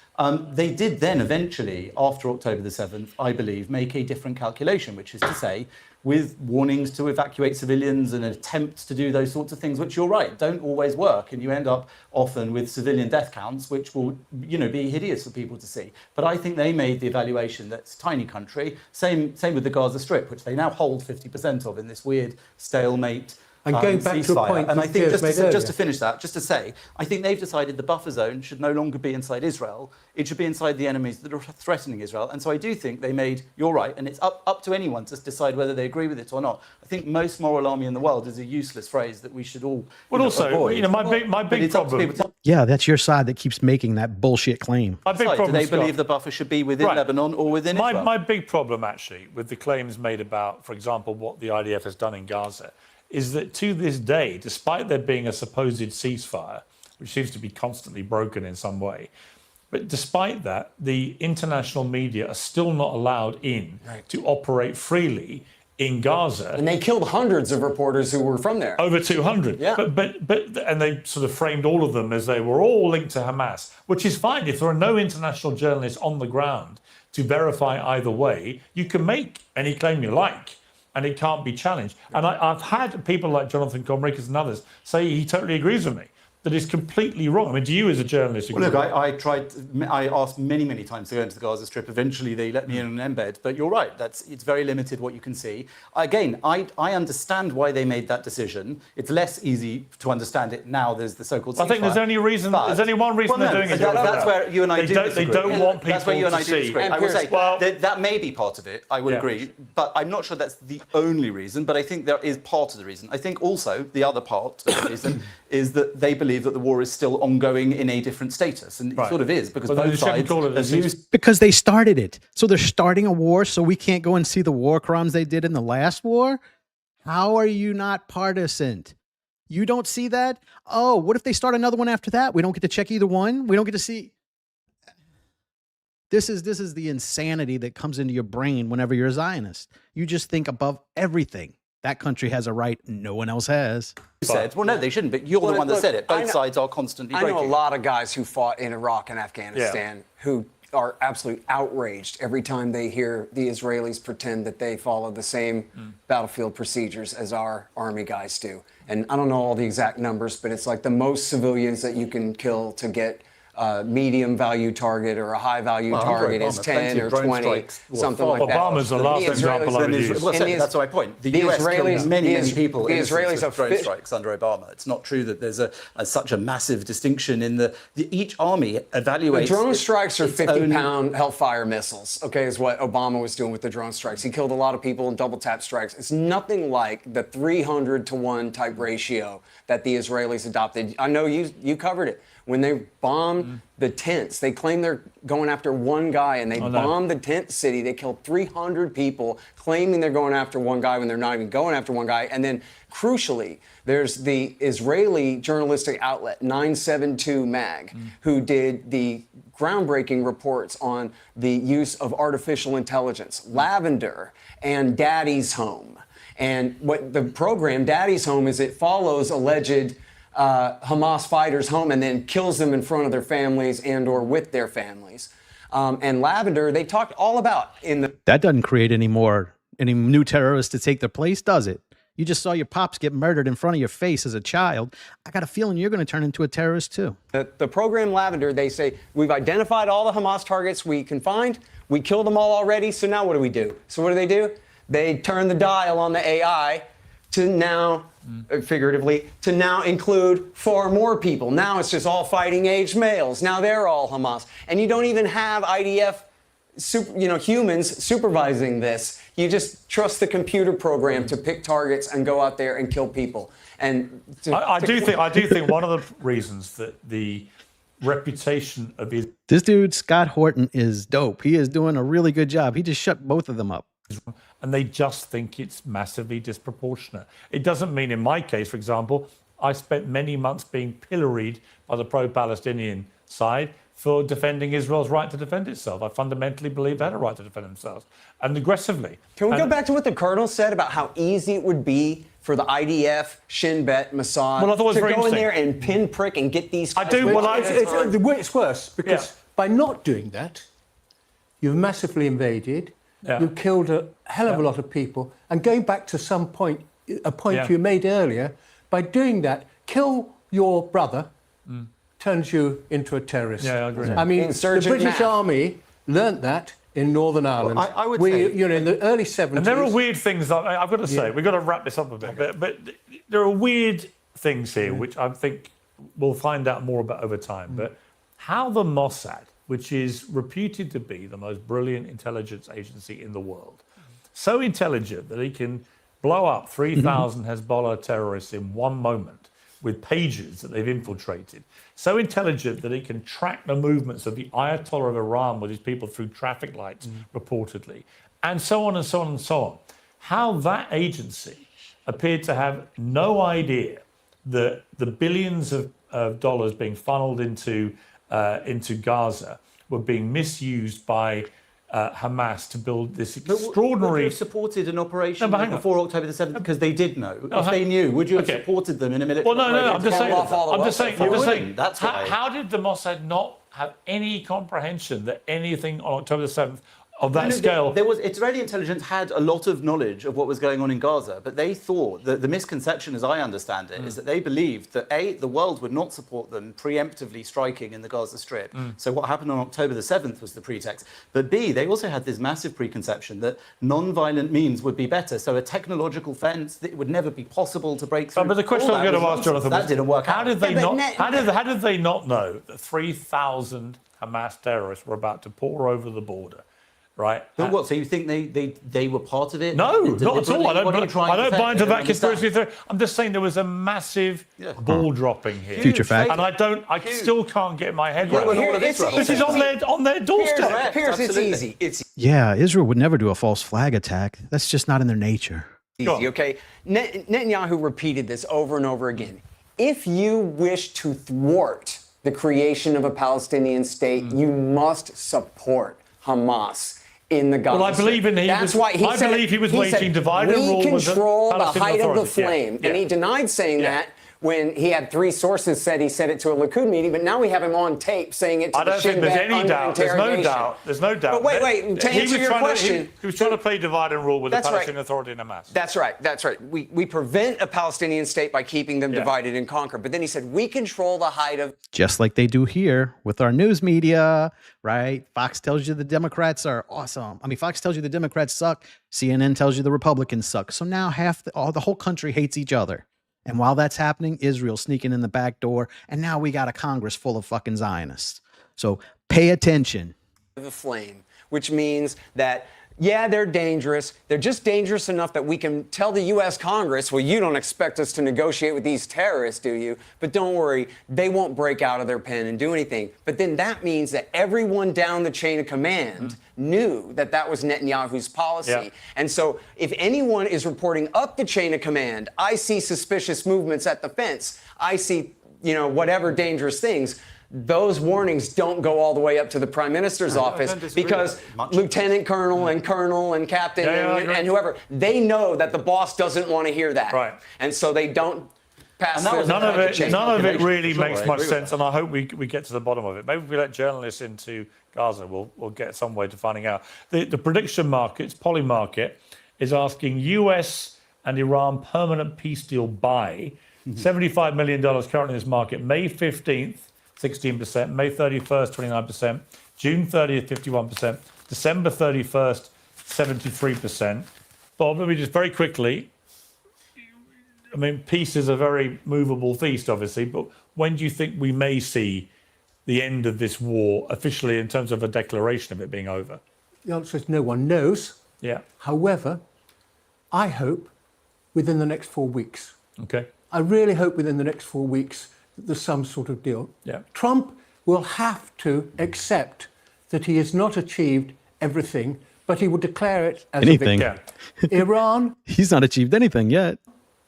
they did then eventually, after October the 7th, I believe, make a different calculation, which is to say, with warnings to evacuate civilians and attempts to do those sorts of things, which you're right, don't always work. And you end up often with civilian death counts, which will, be hideous for people to see. But I think they made the evaluation that's a tiny country, same with the Gaza Strip, which they now hold 50% of in this weird stalemate. And going back to a point and I that think Piers made just to earlier. finish that, just to say, I think they've decided the buffer zone should no longer be inside Israel. It should be inside the enemies that are threatening Israel. And so I do think they made, you're right, and it's up to anyone to decide whether they agree with it or not. I think most moral army in the world is a useless phrase that we should all avoid. My big problem. Yeah, that's your side that keeps making that bullshit claim. My big Do problem, they Scott, believe the buffer should be within Right. Lebanon or within Israel? My big problem, actually, with the claims made about, for example, what the IDF has done in Gaza, is that to this day, despite there being a supposed ceasefire, which seems to be constantly broken in some way, but despite that, the international media are still not allowed in to operate freely in Gaza. And they killed hundreds of reporters who were from there. Over 200. Yeah. But and they sort of framed all of them as they were all linked to Hamas, which is fine. If there are no international journalists on the ground to verify either way, you can make any claim you like, and it can't be challenged. And I've had people like Jonathan Comrikas and others say he totally agrees with me, that is completely wrong. I mean, do you as a journalist agree? Well, look, I asked many times to go into the Gaza Strip. Eventually, they let me in an embed. But you're right, it's very limited what you can see. Again, I understand why they made that decision. It's less easy to understand it now. There's the so-called ceasefire. I think there's only one reason they're doing it. That's where you and I do disagree. They don't want people That's where you and I to do see. disagree. I would say that may be part of it. I would agree. But I'm not sure that's the only reason. But I think there is part of the reason. I think also the other part of the reason is that they believe that the war is still ongoing in a different status. And it sort of is, because both sides have used... Because they started it. So they're starting a war so we can't go and see the war crimes they did in the last war? How are you not partisan? You don't see that? Oh, what if they start another one after that? We don't get to check either one? We don't get to see... This is the insanity that comes into your brain whenever you're a Zionist. You just think above everything. That country has a right no one else has. Said, well, no, they shouldn't, but you're the one that said it. Both sides are constantly breaking. I know a lot of guys who fought in Iraq and Afghanistan who are absolutely outraged every time they hear the Israelis pretend that they follow the same battlefield procedures as our army guys do. And I don't know all the exact numbers, but it's like the most civilians that you can kill to get a medium value target or a high value target is 10 or 20, something like that. Obama's the last example I would use. Well, that's my point. The US killed many people in drone strikes under Obama. It's not true that there's such a massive distinction in each army evaluates. The drone strikes are 50-pound Hellfire missiles, okay, is what Obama was doing with the drone strikes. He killed a lot of people in double tap strikes. It's nothing like the 300-to-1 type ratio that the Israelis adopted. I know you covered it. When they bombed the tents, they claim they're going after one guy, and they bombed the tent city. They killed 300 people, claiming they're going after one guy when they're not even going after one guy. And then, crucially, there's the Israeli journalistic outlet, 972 Mag, who did the groundbreaking reports on the use of artificial intelligence, Lavender, and Daddy's Home. And what the program, Daddy's Home, is it follows alleged Hamas fighters home and then kills them in front of their families and or with their families. And Lavender, they talked all about in the... That doesn't create any new terrorists to take their place, does it? You just saw your pops get murdered in front of your face as a child. I got a feeling you're going to turn into a terrorist too. The program Lavender, they say, we've identified all the Hamas targets we can find. We killed them all already. So now what do? So what do? They turn the dial on the AI to now, figuratively, to now include far more people. Now it's just all fighting age males. Now they're all Hamas. And you don't even have IDF humans supervising this. You just trust the computer program to pick targets and go out there and kill people. And I do think one of the reasons that the reputation of his. This dude, Scott Horton, is dope. He is doing a really good job. He just shut both of them up. And they just think it's massively disproportionate. It doesn't mean, in my case, for example, I spent many months being pilloried by the pro-Palestinian side for defending Israel's right to defend itself. I fundamentally believe they had a right to defend themselves, and aggressively. Can we go back to what the Colonel said about how easy it would be for the IDF, Shin Bet, Mossad Well, I thought it was to very go in interesting. there and pinprick and get these guys? I do. Well, It's worse because Yeah. by not doing that, you've massively invaded. Yeah. You've killed a hell of a lot of people. And going back to a point Yeah. you made earlier, by doing that, kill your brother turns you into a terrorist. Yeah, I agree. I mean, the Insurgent British math. Army learnt that in Northern Ireland. I would say- you know, in the early 70s. And there are weird things, I've got to say, we've got to wrap this up a bit, but there are weird things here, which I think we'll find out more about over time. But how the Mossad, which is reputed to be the most brilliant intelligence agency in the world, so intelligent that it can blow up 3,000 Hezbollah terrorists in one moment with pages that they've infiltrated, so intelligent that it can track the movements of the Ayatollah of Iran with his people through traffic lights, reportedly, and so on and so on and so on. How that agency appeared to have no idea that the billions of dollars being funneled into Gaza were being misused by Hamas to build this Would you extraordinary. have supported an operation No, but hang on. before October the 7th because they did know? If hang- they knew, would you have Okay. supported them in a military Well, no, operation? I'm just to saying. kill off all the I'm just Russians? saying. I'm You just wouldn't. saying. That's why. How did the Mossad not have any comprehension that anything on October the 7th of that No, scale? There was Israeli intelligence had a lot of knowledge of what was going on in Gaza, but they thought that the misconception, as I understand it, is that they believed that A, the world would not support them preemptively striking in the Gaza Strip. So what happened on October the 7th was the pretext. But B, they also had this massive preconception that non-violent means would be better. So a technological fence that it would never be possible to break through. But the question All I was that going to was ask Jonathan nonsense. was, That didn't work how out. did they Yeah, but not? How did they not know that 3,000 Hamas terrorists were about to pour over the border? Right. But what? So you think they were part of it? No, not at all. What are you trying to say? buy into I that don't conspiracy understand. theory. I'm just saying there was a massive ball dropping here. Future fact. And I still can't get my head Well, around all it. of Israel. This is on their doorstep. Piers, it's Absolutely. easy. It's Yeah, Israel would never do a false flag attack. That's just not in their nature. Go on. easy, okay? Netanyahu repeated this over and over again. If you wish to thwart the creation of a Palestinian state, you must support Hamas in the Gaza Well, I believe Strip. in he That's was- why he I said, believe he was said, waging divide and rule We with the control the Palestinian height of the authorities." Yeah, flame. yeah. And he denied saying Yeah. that when he had three sources said he said it to a Likud meeting, but now we have him on tape saying it to I the don't Shin think there's Bet any under doubt. There's no interrogation. doubt. There's no doubt. But wait, to He answer was your trying to- question. he was trying to play divide and rule with the That's right. Palestinian Authority and Hamas. That's right. That's right. We prevent a Palestinian state by keeping them Yeah. divided and conquer. But then he said, we control the height of. Just like they do here with our news media, right? Fox tells you the Democrats are awesome. I mean, Fox tells you the Democrats suck. CNN tells you the Republicans suck. So now the whole country hates each other. And while that's happening, Israel's sneaking in the back door. And now we got a Congress full of fucking Zionists. So pay attention. The flame, which means that, yeah, they're dangerous. They're just dangerous enough that we can tell the U.S. Congress, well, you don't expect us to negotiate with these terrorists, do you? But don't worry, they won't break out of their pen and do anything. But then that means that everyone down the chain of command knew that that was Netanyahu's policy. Yeah. And so if anyone is reporting up the chain of command, I see suspicious movements at the fence, I see, whatever dangerous things, those warnings don't go all the way up to the Prime Minister's office don't disagree because with that much. Lieutenant Colonel and Colonel and Captain I agree. and whoever, they know that the boss doesn't want to hear that. Right. And so they don't pass And that their was None of the it chain really Sure, makes I much agree with sense, that. and I hope we get to the bottom of it. Maybe if we let journalists into Gaza, we'll get some way to finding out. The prediction markets, Polymarket, is asking US and Iran permanent peace deal buy, $75 million currently in this market, May 15th, 16%, May 31st, 29%, June 30th, 51%, December 31st, 73%. Bob, let me just very quickly, I mean, peace is a very movable feast, obviously, but when do you think we may see the end of this war officially in terms of a declaration of it being over? The answer is no one knows. Yeah. However, I hope within the next 4 weeks. Okay. I really hope within the next 4 weeks that there's some sort of deal. Yeah. Trump will have to accept that he has not achieved everything, but he will declare it as Anything. a victory. Iran He's not achieved anything yet.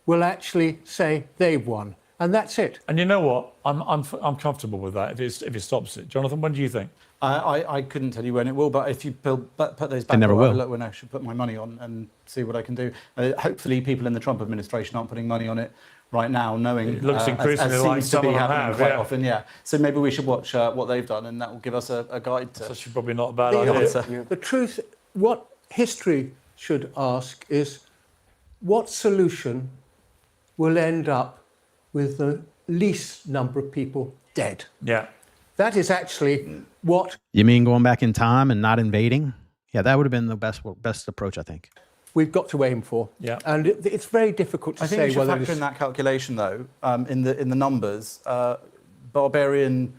will actually say they've won, and that's it. And you know what? I'm comfortable with that if it stops it. Jonathan, when do you think? I couldn't tell you when it will, but if you put those back, never I'll will. look when I should put my money on and see what I can do. Hopefully, people in the Trump administration aren't putting money on it right now, knowing It looks as increasingly like seems to some be of them happening have, quite yeah. often. Yeah. So maybe we should watch what they've done, and that will give us a guide to. That's probably not a bad The idea. answer. The truth, what history should ask is what solution will end up with the least number of people dead? Yeah. That is actually what You mean going back in time and not invading? Yeah, that would have been the best approach, I think. we've got to aim for. Yeah. And it's very difficult to I think say you should whether factor it's... in that calculation, though, in the numbers. Barbarian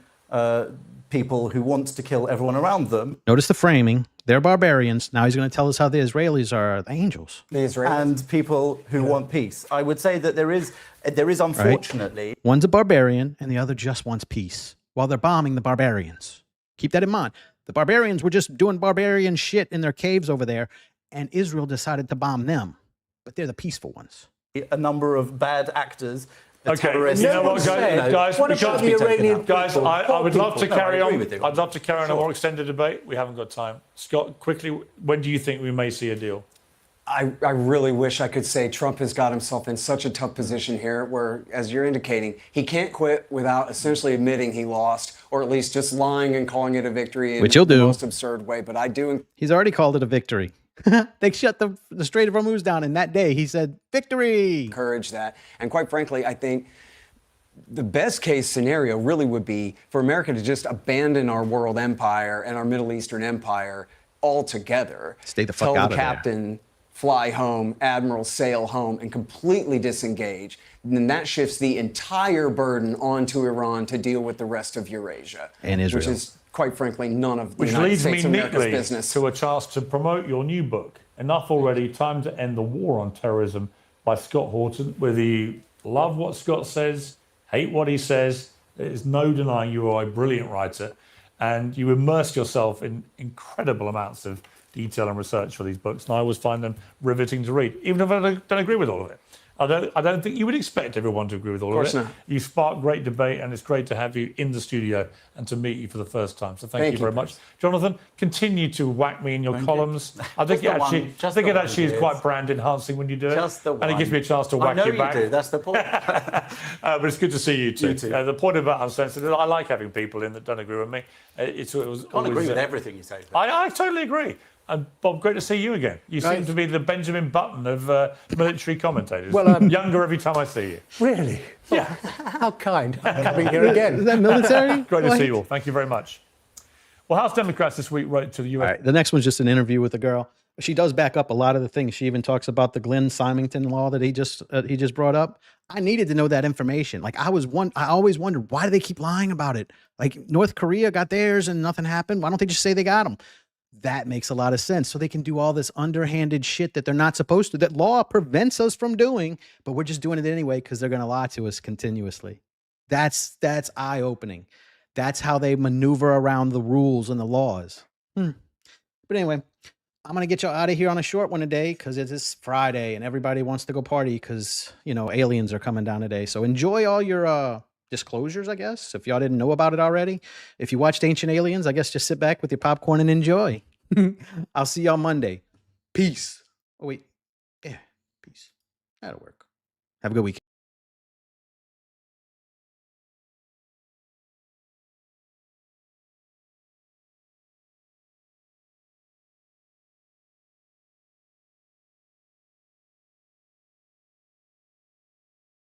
people who want to kill everyone around them, Notice the framing. They're barbarians. Now he's going to tell us how the Israelis are the angels. The Israelis. and people who want peace. I would say that there is unfortunately One's a barbarian and the other just wants peace while they're bombing the barbarians. Keep that in mind. The barbarians were just doing barbarian shit in their caves over there, and Israel decided to bomb them. But they're the peaceful ones. a number of bad actors. Okay, terrorists. you know what, one's saying, guys? what we about can't- the Iranian Guys, people? I would love to No, I carry agree on. with you. I'd love to carry on a more extended debate. We haven't got time. Scott, quickly, when do you think we may see a deal? I really wish I could say Trump has got himself in such a tough position here where, as you're indicating, he can't quit without essentially admitting he lost, or at least just lying and calling it a victory in Which he'll the do. most absurd way. But I do He's already called it a victory. They shut the Strait of Hormuz down, and that day he said, victory! encourage that. And quite frankly, I think the best case scenario really would be for America to just abandon our world empire and our Middle Eastern empire altogether. Stay the fuck Tell out the of there. captain, fly home, admiral, sail home, and completely disengage. And then that shifts the entire burden onto Iran to deal with the rest of Eurasia. And Israel. Which is, quite frankly, none of the Which United leads States me of America's neatly business. to a chance to promote your new book, Enough Already, Time to End the War on Terrorism by Scott Horton. Whether you love what Scott says, hate what he says, there is no denying you are a brilliant writer, and you immerse yourself in incredible amounts of detail and research for these books, and I always find them riveting to read, even if I don't agree with all of it. I don't think you would expect everyone to agree with all of it. Of course not. You spark great debate, and it's great to have you in the studio and to meet you for the first time. So thank you very much. Jonathan, continue to whack me in your columns. I think Just the one, just the it one, actually is Piers. quite brand enhancing when you do it. Just the And it gives me a chance to I whack know you you back. do. That's the point. But it's good to see you too. You too. The point about Uncensored, I like having people in that don't agree with me. It was I always, agree with everything you say. but- I totally agree. And Bob, great to see you again. You seem to be the Benjamin Button of military commentators. Well, younger every time I see you. Really? Yeah. How kind. Coming here again. Is that military? Great to see you all. Thank you very much. Well, House Democrats this week wrote to the US. All right, the next one's just an interview with a girl. She does back up a lot of the things. She even talks about the Glenn Symington law that he just brought up. I needed to know that information. Like I always wondered, why do they keep lying about it? Like North Korea got theirs and nothing happened. Why don't they just say they got them? That makes a lot of sense. So they can do all this underhanded shit that they're not supposed to, that law prevents us from doing, but we're just doing it anyway because they're going to lie to us continuously. That's eye-opening. That's how they maneuver around the rules and the laws. But anyway, I'm going to get y'all out of here on a short one today because it is Friday and everybody wants to go party because, aliens are coming down today. So enjoy all your disclosures, I guess, if y'all didn't know about it already. If you watched Ancient Aliens, I guess just sit back with your popcorn and enjoy. I'll see y'all Monday. Peace. Oh, wait. Yeah, peace. That'll work. Have a good weekend.